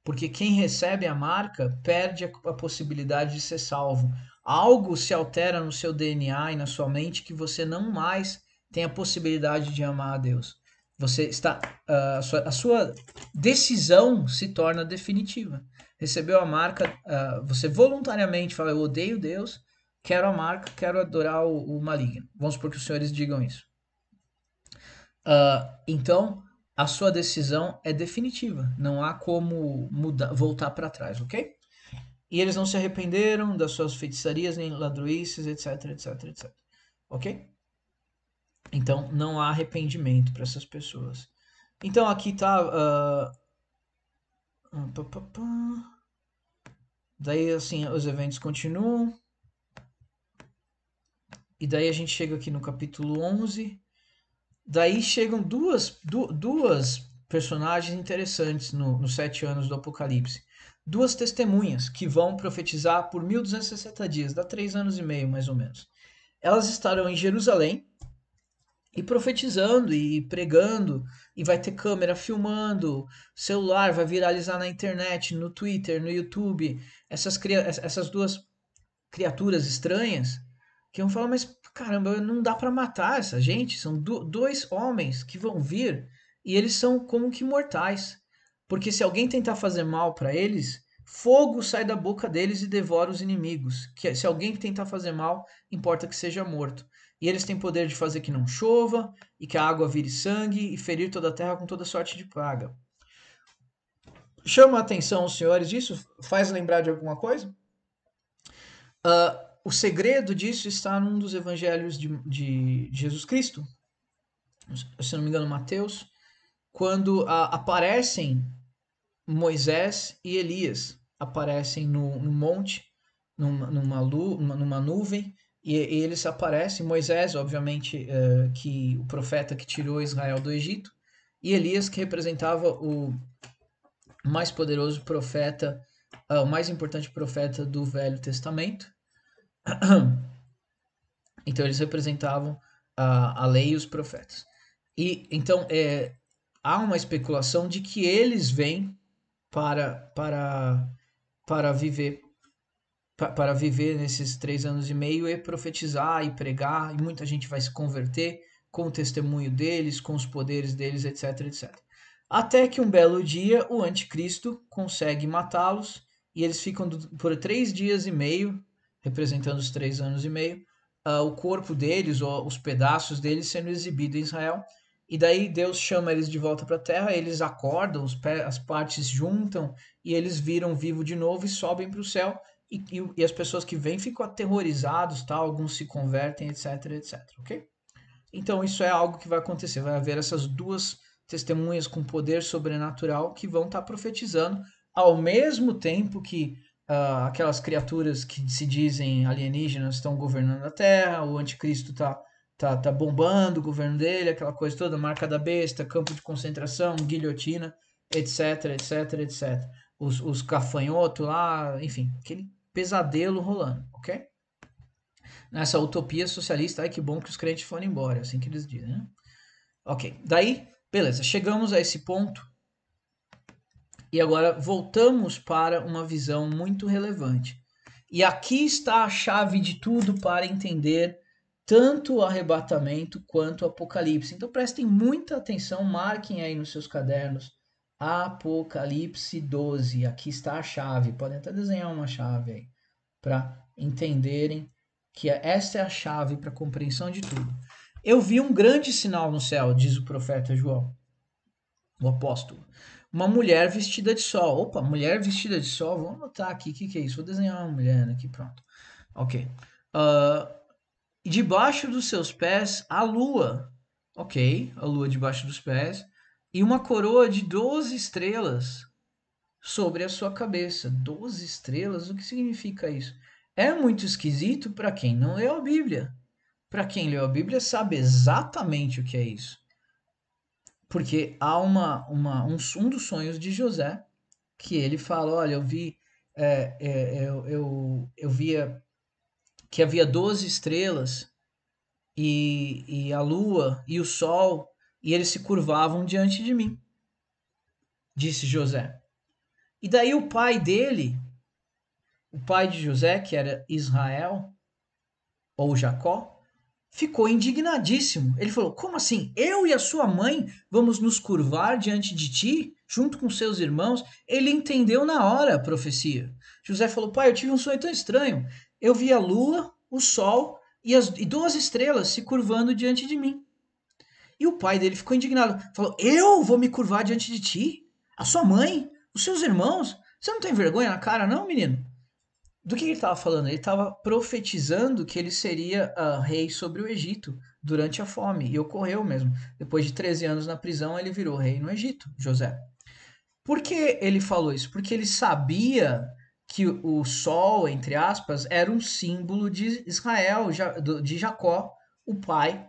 porque quem recebe a marca perde a possibilidade de ser salvo. Algo se altera no seu DNA e na sua mente que você não mais tem a possibilidade de amar a Deus. Você está, a sua decisão se torna definitiva. Recebeu a marca, você voluntariamente fala: eu odeio Deus, quero a marca, quero adorar o maligno. Vamos supor que os senhores digam isso. Então, a sua decisão é definitiva. Não há como mudar, voltar para trás, ok? E eles não se arrependeram das suas feitiçarias, nem ladroices, etc, etc, etc. Ok? Então, não há arrependimento para essas pessoas. Então, aqui tá... daí, assim, os eventos continuam. E daí a gente chega aqui no capítulo 11. Daí chegam duas personagens interessantes nos 7 anos do Apocalipse. Duas testemunhas que vão profetizar por 1260 dias, dá 3 anos e meio mais ou menos. Elas estarão em Jerusalém e profetizando e pregando, e vai ter câmera filmando, celular vai viralizar na internet, no Twitter, no YouTube. Essas duas criaturas estranhas que vão falar, mas caramba, não dá para matar essa gente. São dois homens que vão vir e eles são como que mortais. Porque se alguém tentar fazer mal para eles, fogo sai da boca deles e devora os inimigos. Que se alguém tentar fazer mal, importa que seja morto. E eles têm poder de fazer que não chova e que a água vire sangue e ferir toda a terra com toda sorte de praga. Chama a atenção os senhores disso? Faz lembrar de alguma coisa? O segredo disso está num dos evangelhos de Jesus Cristo, se não me engano, Mateus, quando aparecem Moisés e Elias, aparecem no monte, numa nuvem, e eles aparecem. Moisés, obviamente, que o profeta que tirou Israel do Egito, e Elias, que representava o mais poderoso profeta, o mais importante profeta do Velho Testamento. Então eles representavam a lei e os profetas. E então há uma especulação de que eles vêm para viver para viver nesses 3 anos e meio e profetizar e pregar, e muita gente vai se converter com o testemunho deles, com os poderes deles, etc, etc. Até que um belo dia o anticristo consegue matá-los e eles ficam por 3 dias e meio, representando os 3 anos e meio, o corpo deles, ou os pedaços deles sendo exibido em Israel. E daí Deus chama eles de volta para a terra, eles acordam, as partes juntam e eles viram vivo de novo e sobem para o céu. E as pessoas que vêm ficam aterrorizados, tá? Alguns se convertem, etc, etc, ok? Então isso é algo que vai acontecer, vai haver essas duas testemunhas com poder sobrenatural que vão estar profetizando ao mesmo tempo que aquelas criaturas que se dizem alienígenas estão governando a Terra, o anticristo tá bombando o governo dele, aquela coisa toda, marca da besta, campo de concentração, guilhotina, etc, etc, etc. Os gafanhotos lá, enfim, aquele pesadelo rolando, ok? Nessa utopia socialista, ai que bom que os crentes foram embora, assim que eles dizem, né? Ok, daí, beleza, chegamos a esse ponto e agora voltamos para uma visão muito relevante. E aqui está a chave de tudo para entender tanto o arrebatamento quanto o Apocalipse. Então prestem muita atenção, marquem aí nos seus cadernos Apocalipse 12. Aqui está a chave. Podem até desenhar uma chave aí para entenderem que essa é a chave para a compreensão de tudo. Eu vi um grande sinal no céu, diz o profeta João, o apóstolo. Uma mulher vestida de sol. Opa, mulher vestida de sol. Vamos anotar aqui o que é isso. Vou desenhar uma mulher aqui, pronto. Ok. Debaixo dos seus pés, a lua. Ok, a lua debaixo dos pés. E uma coroa de 12 estrelas sobre a sua cabeça. 12 estrelas? O que significa isso? É muito esquisito para quem não leu a Bíblia. Para quem leu a Bíblia sabe exatamente o que é isso. Porque há um dos sonhos de José que ele fala, olha, eu via que havia 12 estrelas e a lua e o sol, e eles se curvavam diante de mim, disse José. E daí o pai dele, o pai de José, que era Israel, ou Jacó, ficou indignadíssimo. Ele falou: como assim? Eu e a sua mãe vamos nos curvar diante de ti, junto com seus irmãos? Ele entendeu na hora a profecia. José falou: pai, eu tive um sonho tão estranho. Eu vi a lua, o sol e 12 estrelas se curvando diante de mim. E o pai dele ficou indignado. Falou: eu vou me curvar diante de ti? A sua mãe? Os seus irmãos? Você não tem vergonha na cara, não, menino? Do que ele estava falando? Ele estava profetizando que ele seria rei sobre o Egito durante a fome. E ocorreu mesmo. Depois de 13 anos na prisão, ele virou rei no Egito, José. Por que ele falou isso? Porque ele sabia que o sol, entre aspas, era um símbolo de Israel, de Jacó, o pai,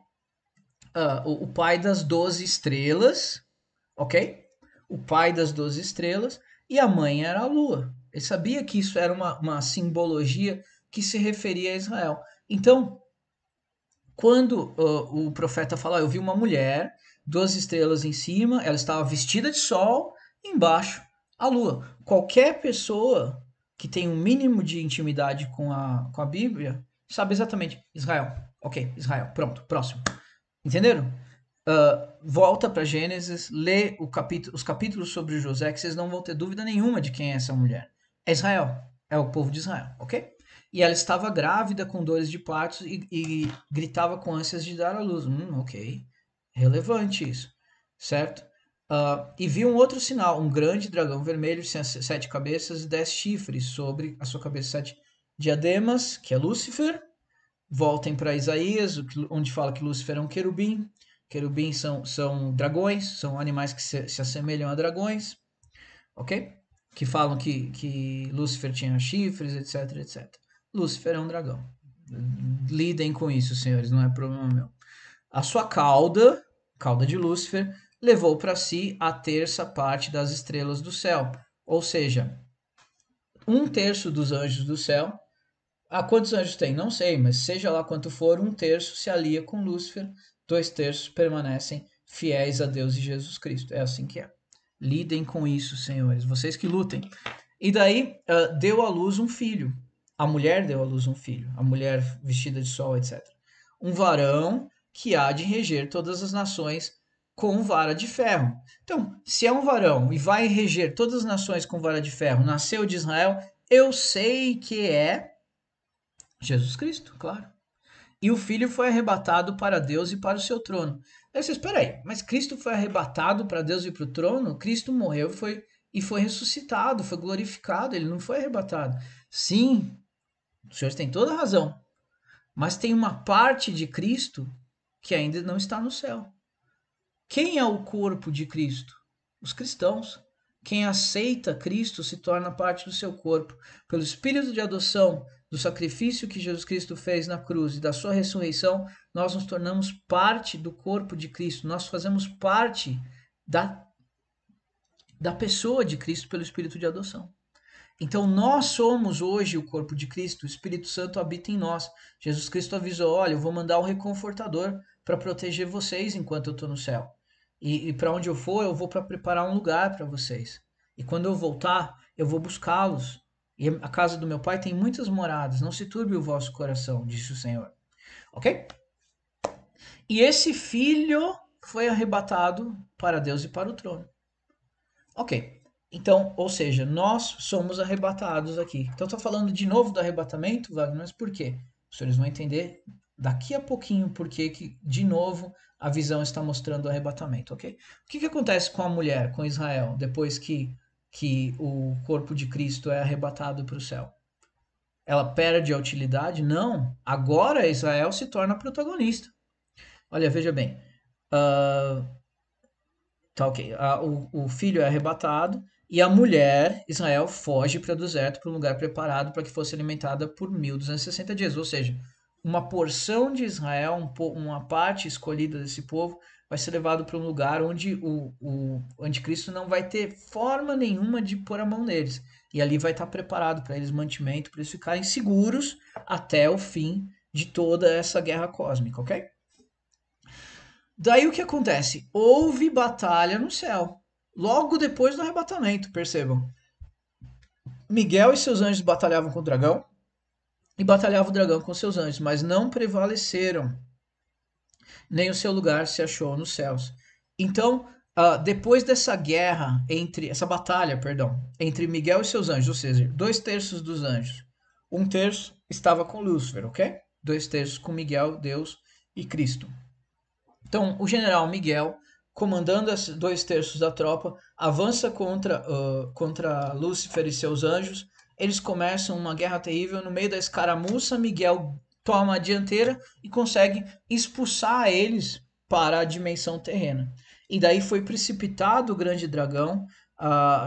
o pai das 12 estrelas, ok? O pai das 12 estrelas, e a mãe era a lua. Ele sabia que isso era uma simbologia que se referia a Israel. Então, quando o profeta fala, eu vi uma mulher, 12 estrelas em cima, ela estava vestida de sol, embaixo a lua. Qualquer pessoa que tem um mínimo de intimidade com a Bíblia sabe exatamente Israel. Ok, Israel. Pronto, próximo. Entenderam? Volta para Gênesis, lê os capítulos sobre José, que vocês não vão ter dúvida nenhuma de quem é essa mulher. É Israel, é o povo de Israel, ok? E ela estava grávida com dores de parto e gritava com ânsias de dar à luz. Ok, relevante isso, certo? E viu um outro sinal, um grande dragão vermelho, 7 cabeças e 10 chifres, sobre a sua cabeça 7 diademas, que é Lúcifer. Voltem para Isaías, onde fala que Lúcifer é um querubim. Querubins são dragões, são animais que se assemelham a dragões, ok? Que falam que Lúcifer tinha chifres, etc, etc. Lúcifer é um dragão. Lidem com isso, senhores, não é problema meu. A sua cauda de Lúcifer, levou para si a terça parte das estrelas do céu. Ou seja, um terço dos anjos do céu. Quantos anjos tem? Não sei, mas seja lá quanto for, um terço se alia com Lúcifer, 2 terços permanecem fiéis a Deus e Jesus Cristo. É assim que é. Lidem com isso, senhores, vocês que lutem. E daí deu à luz um filho. A mulher deu à luz um filho, a mulher vestida de sol, etc. Um varão que há de reger todas as nações com vara de ferro. Então, se é um varão e vai reger todas as nações com vara de ferro, nasceu de Israel, eu sei que é Jesus Cristo, claro. E o filho foi arrebatado para Deus e para o seu trono. Aí você espera aí, mas Cristo foi arrebatado para Deus e para o trono? Cristo morreu e foi ressuscitado, foi glorificado, ele não foi arrebatado. Sim, os senhores têm toda a razão, mas tem uma parte de Cristo que ainda não está no céu. Quem é o corpo de Cristo? Os cristãos. Quem aceita Cristo se torna parte do seu corpo. Pelo espírito de adoção, do sacrifício que Jesus Cristo fez na cruz e da sua ressurreição, nós nos tornamos parte do corpo de Cristo. Nós fazemos parte da pessoa de Cristo pelo espírito de adoção. Então nós somos hoje o corpo de Cristo, o Espírito Santo habita em nós. Jesus Cristo avisou, olha, eu vou mandar um reconfortador para proteger vocês enquanto eu estou no céu. E para onde eu for, eu vou para preparar um lugar para vocês. E quando eu voltar, eu vou buscá-los. E a casa do meu pai tem muitas moradas, não se turbe o vosso coração, disse o Senhor. Ok? E esse filho foi arrebatado para Deus e para o trono. Ok. Então, ou seja, nós somos arrebatados aqui. Então, estou falando de novo do arrebatamento, Wagner, mas por quê? Os senhores vão entender daqui a pouquinho por que, de novo, a visão está mostrando o arrebatamento, ok? O que acontece com a mulher, com Israel, depois que o corpo de Cristo é arrebatado para o céu? Ela perde a utilidade? Não. Agora Israel se torna protagonista. Olha, veja bem. Tá ok. O filho é arrebatado e a mulher, Israel, foge para o deserto, para um lugar preparado para que fosse alimentada por 1260 dias. Ou seja, uma porção de Israel, uma parte escolhida desse povo, vai ser levado para um lugar onde o anticristo não vai ter forma nenhuma de pôr a mão neles. E ali vai estar preparado para eles mantimento, para eles ficarem seguros até o fim de toda essa guerra cósmica, ok? Daí o que acontece? Houve batalha no céu. Logo depois do arrebatamento, percebam. Miguel e seus anjos batalhavam com o dragão e batalhava o dragão com seus anjos, mas não prevaleceram, nem o seu lugar se achou nos céus. Então, depois dessa guerra, essa batalha, perdão, entre Miguel e seus anjos, ou seja, 2/3 dos anjos, 1/3 estava com Lúcifer, ok? 2/3 com Miguel, Deus e Cristo. Então, o general Miguel, comandando 2/3 da tropa, avança contra Lúcifer e seus anjos. Eles começam uma guerra terrível. No meio da escaramuça, Miguel toma a dianteira e consegue expulsar eles para a dimensão terrena. E daí foi precipitado o grande dragão,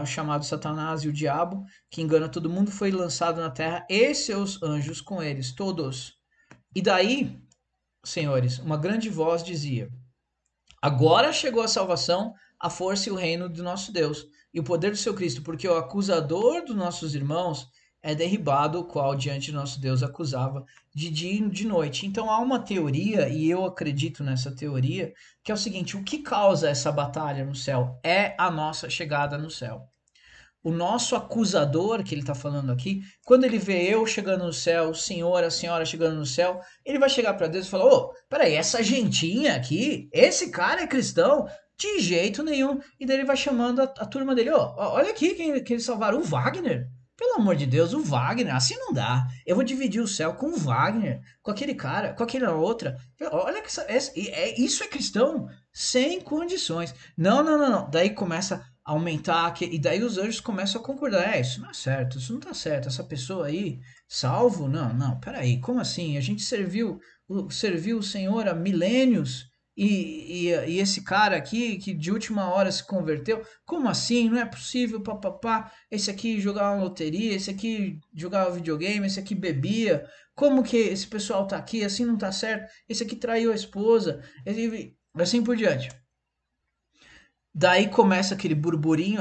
chamado Satanás e o diabo, que engana todo mundo, foi lançado na terra e seus anjos com eles, todos. E daí, senhores, uma grande voz dizia: agora chegou a salvação, a força e o reino do nosso Deus e o poder do seu Cristo, porque o acusador dos nossos irmãos é derribado, o qual diante do nosso Deus acusava de dia e de noite. Então há uma teoria, e eu acredito nessa teoria, que é o seguinte: o que causa essa batalha no céu é a nossa chegada no céu. O nosso acusador, que ele está falando aqui, quando ele vê eu chegando no céu, o senhor, a senhora chegando no céu, ele vai chegar para Deus e falar: ô, peraí, essa gentinha aqui, esse cara é cristão? De jeito nenhum. E daí ele vai chamando a turma dele: ô, olha aqui quem eles salvaram, o Wagner. Pelo amor de Deus, o Wagner, assim não dá. Eu vou dividir o céu com o Wagner, com aquele cara, com aquela outra. Olha que isso é cristão? Sem condições. Não, não, não, não. Daí começa aumentar, e daí os anjos começam a concordar: isso não é certo, isso não tá certo, essa pessoa aí, salvo? Não, não, peraí, como assim? A gente serviu o Senhor há milênios e esse cara aqui que de última hora se converteu, como assim? Não é possível, papapá, esse aqui jogava loteria, esse aqui jogava videogame, esse aqui bebia, como que esse pessoal tá aqui, assim não tá certo, esse aqui traiu a esposa, assim por diante. Daí começa aquele burburinho,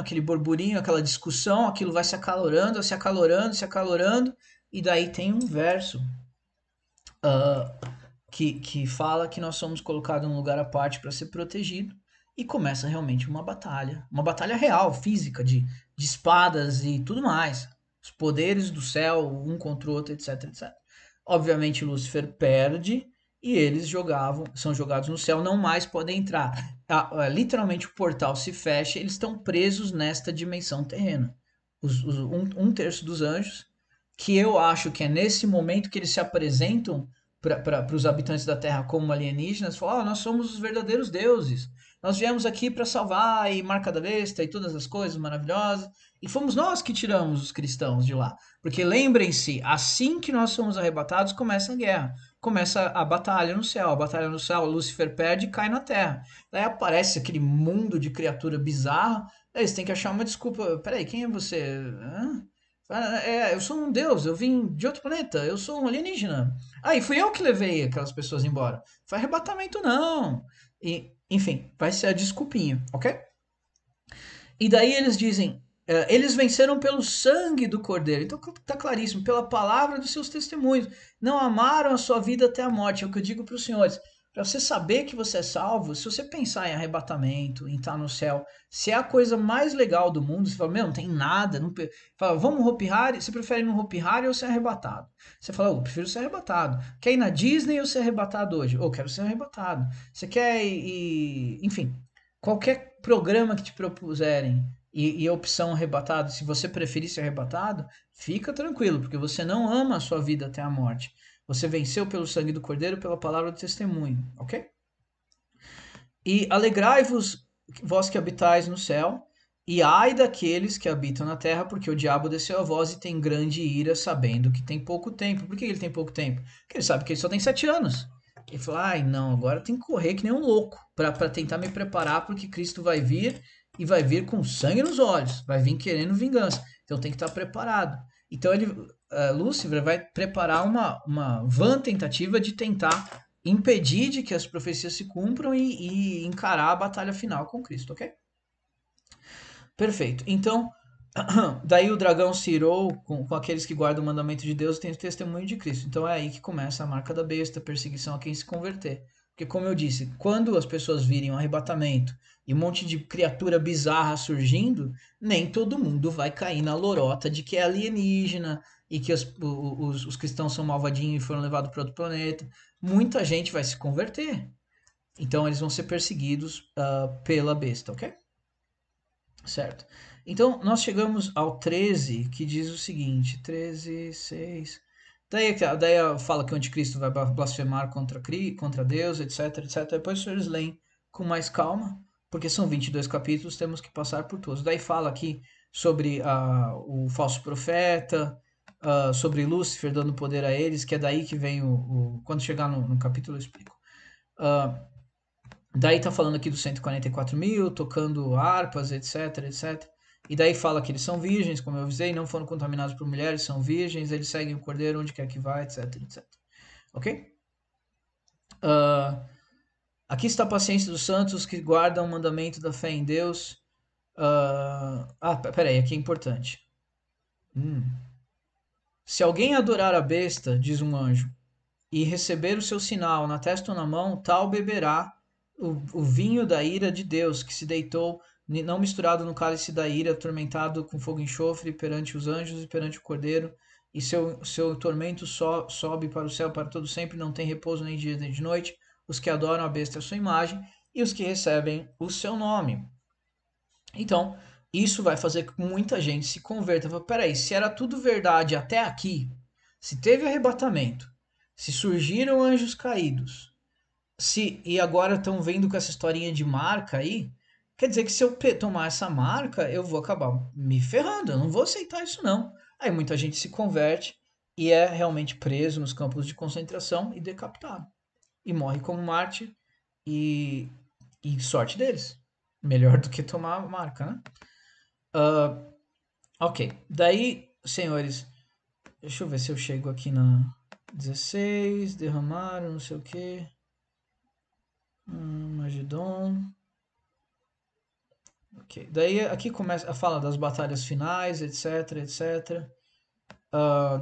aquela discussão, aquilo vai se acalorando, se acalorando, se acalorando, e daí tem um verso que fala que nós somos colocados num lugar à parte para ser protegido, e começa realmente uma batalha real, física, de espadas e tudo mais, os poderes do céu, um contra o outro, etc, etc. Obviamente Lúcifer perde, e eles são jogados no céu, não mais podem entrar. Literalmente o portal se fecha, eles estão presos nesta dimensão terrena. 1/3 dos anjos, que eu acho que é nesse momento que eles se apresentam para os habitantes da Terra como alienígenas, falam: nós somos os verdadeiros deuses. Nós viemos aqui para salvar e marca da besta e todas as coisas maravilhosas. E fomos nós que tiramos os cristãos de lá. Porque lembrem-se, assim que nós somos arrebatados, começa a guerra. Começa a batalha no céu. A batalha no céu, Lúcifer perde e cai na terra. Daí aparece aquele mundo de criatura bizarra. Daí eles têm que achar uma desculpa. Peraí, quem é você? Hã? Eu sou um deus, eu vim de outro planeta, eu sou um alienígena. E fui eu que levei aquelas pessoas embora. Foi arrebatamento, não. E, enfim, vai ser a desculpinha, ok? E daí eles dizem: eles venceram pelo sangue do Cordeiro. Então tá claríssimo, pela palavra dos seus testemunhos. Não amaram a sua vida até a morte. É o que eu digo para os senhores. Para você saber que você é salvo, se você pensar em arrebatamento, em estar no céu, se é a coisa mais legal do mundo, você fala: meu, não tem nada. Não fala: vamos Hopi Hari? Você prefere ir no Hopi Hari ou ser arrebatado? Você fala: eu prefiro ser arrebatado. Quer ir na Disney ou ser arrebatado hoje? Eu quero ser arrebatado. Você quer ir. Enfim, qualquer programa que te propuserem e a opção arrebatado, se você preferir ser arrebatado, fica tranquilo, porque você não ama a sua vida até a morte. Você venceu pelo sangue do Cordeiro, pela palavra do testemunho, ok? E alegrai-vos, vós que habitais no céu, e ai daqueles que habitam na terra, porque o diabo desceu a vós e tem grande ira, sabendo que tem pouco tempo. Por que ele tem pouco tempo? Porque ele sabe que ele só tem 7 anos. Ele fala: ai não, agora tem que correr que nem um louco, para tentar me preparar, porque Cristo vai vir, e vai vir com sangue nos olhos, vai vir querendo vingança. Então tem que estar preparado. Então Lúcifer vai preparar uma vã tentativa de tentar impedir de que as profecias se cumpram e encarar a batalha final com Cristo, ok? Perfeito. Então, daí o dragão se irou com aqueles que guardam o mandamento de Deus e têm o testemunho de Cristo. Então é aí que começa a marca da besta, a perseguição a quem se converter. Porque, como eu disse, quando as pessoas virem um arrebatamento e um monte de criatura bizarra surgindo, nem todo mundo vai cair na lorota de que é alienígena e que os cristãos são malvadinhos e foram levados para outro planeta. Muita gente vai se converter. Então eles vão ser perseguidos pela besta, ok? Certo. Então, nós chegamos ao 13, que diz o seguinte: 13, 6. Daí fala que o anticristo vai blasfemar contra Deus, etc, etc. Depois os senhores leem com mais calma, porque são 22 capítulos, temos que passar por todos. Daí fala aqui sobre o falso profeta, sobre Lúcifer dando poder a eles, que é daí que vem quando chegar no capítulo eu explico. Daí tá falando aqui dos 144 mil, tocando harpas, etc, etc. E daí fala que eles são virgens, como eu avisei, não foram contaminados por mulheres, são virgens, eles seguem o cordeiro onde quer que vá, etc, etc. Ok? Aqui está a paciência dos santos que guardam o mandamento da fé em Deus. Peraí, aqui é importante. Se alguém adorar a besta, diz um anjo, e receber o seu sinal na testa ou na mão, tal beberá o vinho da ira de Deus, que se deitou, não misturado no cálice da ira, atormentado com fogo e enxofre perante os anjos e perante o cordeiro, e seu tormento sobe para o céu para todo sempre, não tem repouso nem dia nem de noite, os que adoram a besta a sua imagem, e os que recebem o seu nome. Então, isso vai fazer com que muita gente se converta. Fala, peraí, se era tudo verdade até aqui, se teve arrebatamento, se surgiram anjos caídos, e agora estão vendo com essa historinha de marca aí, quer dizer que se eu tomar essa marca, eu vou acabar me ferrando, eu não vou aceitar isso não. Aí muita gente se converte e é realmente preso nos campos de concentração e decapitado. E morre como mártir e, e sorte deles. Melhor do que tomar a marca, né? Ok, daí, senhores, deixa eu ver se eu chego aqui na 16, derramaram, não sei o que. Magedon. Ok, daí aqui começa a fala das batalhas finais, etc, etc.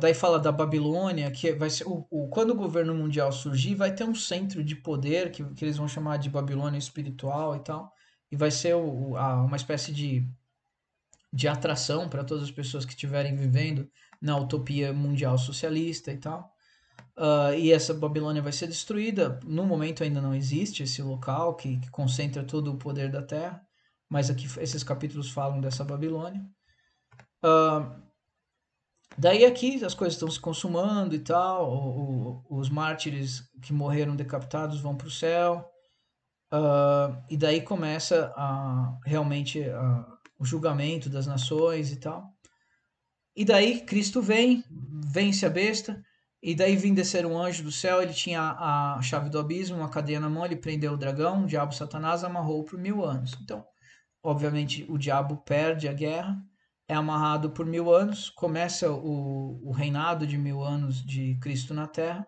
Daí fala da Babilônia, que vai ser quando o governo mundial surgir, vai ter um centro de poder que eles vão chamar de Babilônia espiritual e tal, e vai ser uma espécie de atração para todas as pessoas que estiverem vivendo na utopia mundial socialista e tal. E essa Babilônia vai ser destruída. No momento ainda não existe esse local que concentra todo o poder da Terra, mas aqui esses capítulos falam dessa Babilônia. Daí aqui as coisas estão se consumando e tal, os mártires que morreram decapitados vão para o céu, e daí começa realmente o julgamento das nações e tal. E daí Cristo vence a besta, e daí vem descer um anjo do céu, ele tinha a chave do abismo, uma cadeia na mão, ele prendeu o dragão, o diabo Satanás, amarrou por 1000 anos. Então, obviamente, o diabo perde a guerra, é amarrado por 1000 anos, começa o reinado de 1000 anos de Cristo na Terra,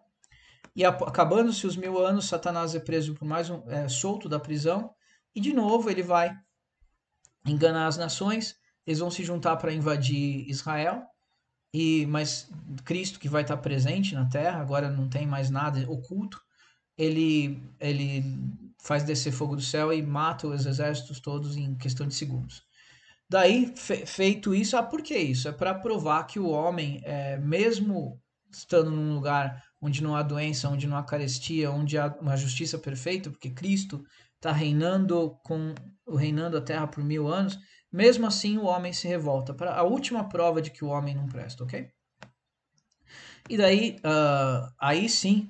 e acabando-se os 1000 anos, Satanás é preso por solto da prisão, e de novo ele vai enganar as nações, eles vão se juntar para invadir Israel, mas Cristo, que vai estar presente na Terra, agora não tem mais nada oculto, ele faz descer fogo do céu e mata os exércitos todos em questão de segundos. Daí, feito isso, por que isso? É para provar que o homem, mesmo estando num lugar onde não há doença, onde não há carestia, onde há uma justiça perfeita, porque Cristo está reinando a Terra por 1000 anos, mesmo assim o homem se revolta. Para a última prova de que o homem não presta, ok? E daí, aí sim,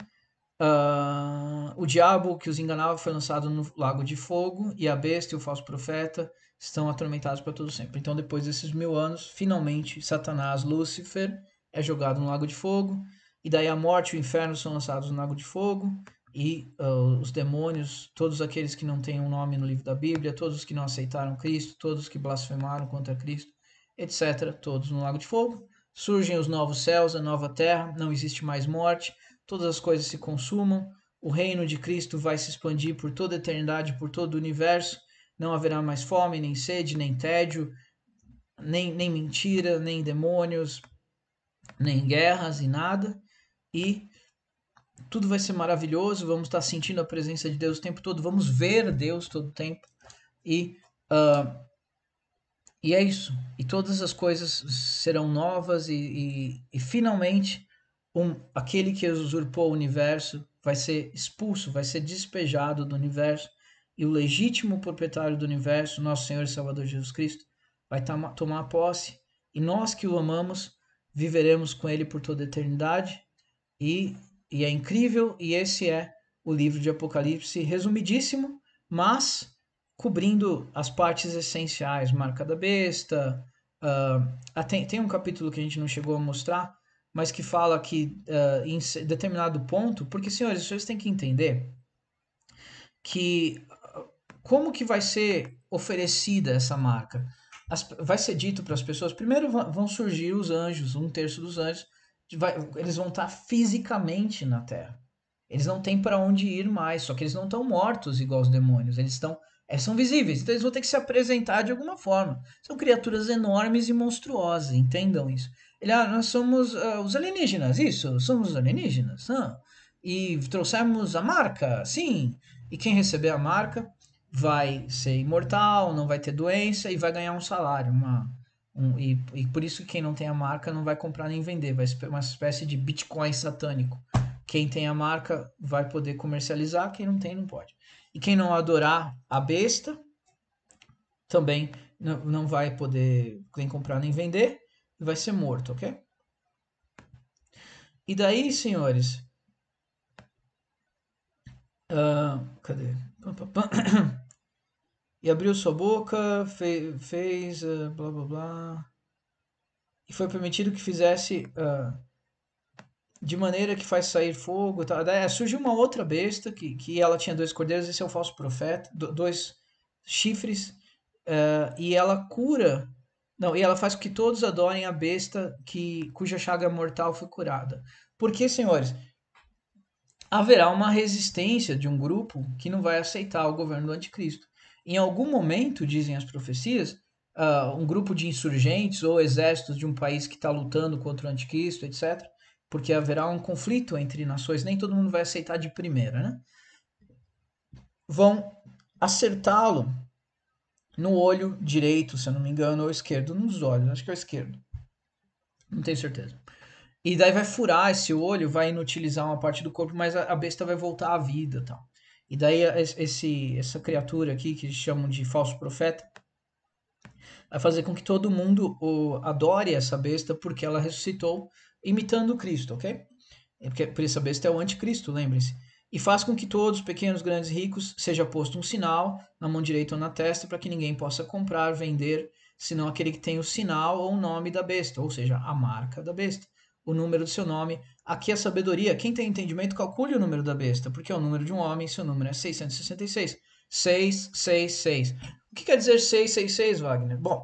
o diabo que os enganava foi lançado no lago de fogo, e a besta e o falso profeta estão atormentados para todo sempre. Então, depois desses 1000 anos, finalmente, Satanás, Lúcifer, é jogado no lago de fogo, e daí a morte e o inferno são lançados no lago de fogo, e os demônios, todos aqueles que não têm um nome no livro da Bíblia, todos os que não aceitaram Cristo, todos que blasfemaram contra Cristo, etc., todos no lago de fogo, surgem os novos céus, a nova terra, não existe mais morte, todas as coisas se consumam, o reino de Cristo vai se expandir por toda a eternidade, por todo o universo, não haverá mais fome, nem sede, nem tédio, nem mentira, nem demônios, nem guerras e nada, e tudo vai ser maravilhoso, vamos estar sentindo a presença de Deus o tempo todo, vamos ver Deus todo o tempo, e, e é isso, e todas as coisas serão novas, e finalmente aquele que usurpou o universo vai ser expulso, vai ser despejado do universo, e o legítimo proprietário do universo, nosso Senhor e Salvador Jesus Cristo, vai tomar posse, e nós que o amamos, viveremos com ele por toda a eternidade, e é incrível, e esse é o livro de Apocalipse, resumidíssimo, mas cobrindo as partes essenciais, marca da besta, tem um capítulo que a gente não chegou a mostrar, mas que fala que em determinado ponto, porque, senhores, vocês têm que entender que como que vai ser oferecida essa marca? Vai ser dito para as pessoas, primeiro vão surgir os anjos, 1/3 dos anjos, eles vão estar fisicamente na Terra. Eles não têm para onde ir mais, só que eles não estão mortos igual os demônios, eles são visíveis, então eles vão ter que se apresentar de alguma forma. São criaturas enormes e monstruosas, entendam isso. Nós somos os alienígenas, isso, somos os alienígenas. E trouxemos a marca, sim. E quem receber a marca vai ser imortal, não vai ter doença e vai ganhar um salário. E por isso que quem não tem a marca não vai comprar nem vender, vai ser uma espécie de Bitcoin satânico. Quem tem a marca vai poder comercializar, quem não tem não pode. E quem não adorar a besta também não vai poder nem comprar nem vender e vai ser morto, ok? E daí, senhores, cadê? E abriu sua boca, fez blá blá blá, e foi permitido que fizesse de maneira que faz sair fogo. Tá? Daí surge uma outra besta, que ela tinha 2 cordeiros, esse é o falso profeta, 2 chifres, e ela cura, não, e ela faz com que todos adorem a besta cuja chaga mortal foi curada. Porque, senhores, haverá uma resistência de um grupo que não vai aceitar o governo do anticristo. Em algum momento, dizem as profecias, um grupo de insurgentes ou exércitos de um país que está lutando contra o anticristo, etc., porque haverá um conflito entre nações, nem todo mundo vai aceitar de primeira, né? Vão acertá-lo no olho direito, se eu não me engano, ou esquerdo, nos olhos, acho que é o esquerdo, não tenho certeza. E daí vai furar esse olho, vai inutilizar uma parte do corpo, mas a besta vai voltar à vida, tal. E daí essa criatura aqui, que chamam de falso profeta, vai fazer com que todo mundo adore essa besta porque ela ressuscitou imitando Cristo, ok? Porque por isso a besta é o anticristo, lembre-se. E faz com que todos, pequenos, grandes, ricos, seja posto um sinal na mão direita ou na testa para que ninguém possa comprar, vender, senão aquele que tem o sinal ou o nome da besta, ou seja, a marca da besta, o número do seu nome. Aqui a sabedoria, quem tem entendimento, calcule o número da besta, porque é o número de um homem, seu número é 666. 666. O que quer dizer 666, Wagner? Bom,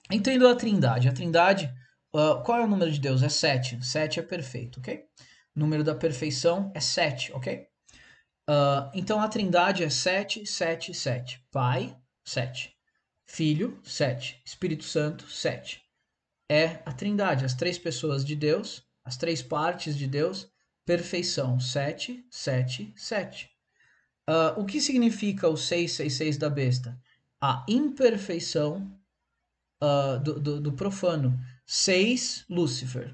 entendo a trindade. A trindade, qual é o número de Deus? É 7. 7 é perfeito, ok? O número da perfeição é 7, ok? Então a trindade é 7, 7, 7. Pai, 7. Filho, 7. Espírito Santo, 7. É a trindade, as 3 pessoas de Deus, as 3 partes de Deus, perfeição, 7, 7, 7. O que significa o 666 da besta? A imperfeição do profano. 6, Lúcifer.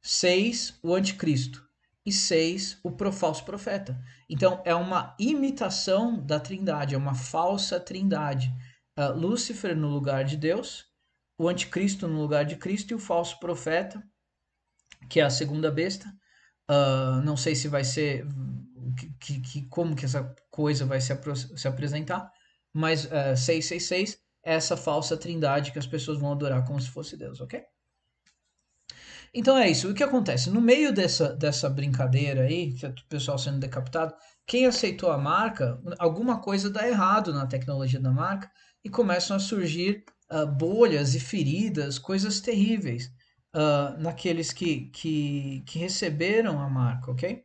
6, o anticristo. E 6, o falso profeta. Então, é uma imitação da trindade, é uma falsa trindade. Lúcifer no lugar de Deus, o anticristo no lugar de Cristo e o falso profeta, que é a segunda besta. Não sei se vai ser como que essa coisa vai se apresentar, mas 666 é essa falsa trindade que as pessoas vão adorar como se fosse Deus, ok? Então é isso. O que acontece? No meio dessa brincadeira aí, que é o pessoal sendo decapitado, quem aceitou a marca, alguma coisa dá errado na tecnologia da marca e começam a surgir bolhas e feridas, coisas terríveis. naqueles que receberam a marca, ok?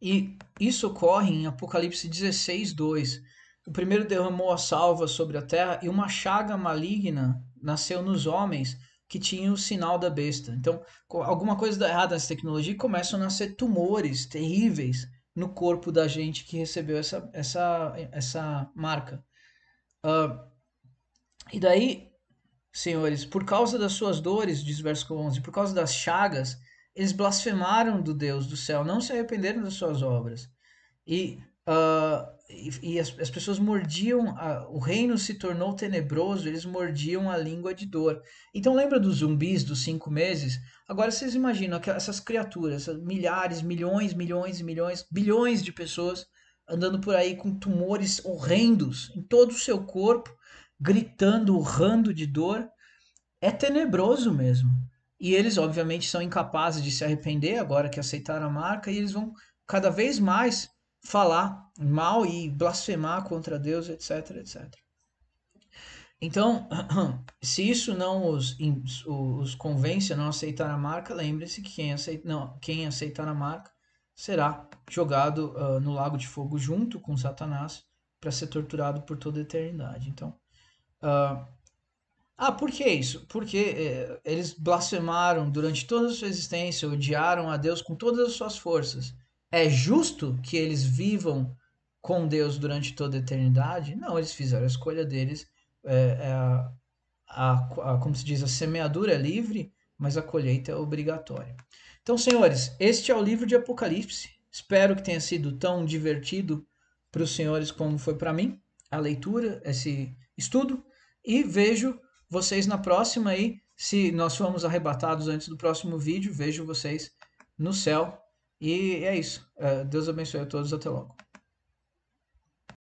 E isso ocorre em Apocalipse 16, 2. O primeiro derramou a salva sobre a terra e uma chaga maligna nasceu nos homens que tinham o sinal da besta. Então, alguma coisa dá errada nessa tecnologia e começam a nascer tumores terríveis no corpo da gente que recebeu essa marca. E daí, senhores, por causa das suas dores, diz o verso 11, por causa das chagas, eles blasfemaram do Deus do céu, não se arrependeram das suas obras. E as pessoas mordiam, o reino se tornou tenebroso, eles mordiam a língua de dor. Então lembra dos zumbis dos 5 meses? Agora vocês imaginam essas criaturas, milhares, milhões, milhões e milhões, bilhões de pessoas andando por aí com tumores horrendos em todo o seu corpo, gritando, urrando de dor. É tenebroso mesmo. E eles, obviamente, são incapazes de se arrepender agora que aceitaram a marca, e eles vão cada vez mais falar mal e blasfemar contra Deus, etc, etc. Então, se isso não os convence a não aceitar a marca, lembre-se que quem aceitar a marca será jogado no lago de fogo junto com Satanás para ser torturado por toda a eternidade. Então, por que isso? Porque eles blasfemaram durante toda a sua existência, odiaram a Deus com todas as suas forças. É justo que eles vivam com Deus durante toda a eternidade? Não, eles fizeram a escolha deles. É, é como se diz, a semeadura é livre, mas a colheita é obrigatória. Então, senhores, este é o livro de Apocalipse. Espero que tenha sido tão divertido para os senhores como foi para mim a leitura, esse estudo. E vejo vocês na próxima aí. Se nós formos arrebatados antes do próximo vídeo, vejo vocês no céu. E é isso. Deus abençoe a todos. Até logo.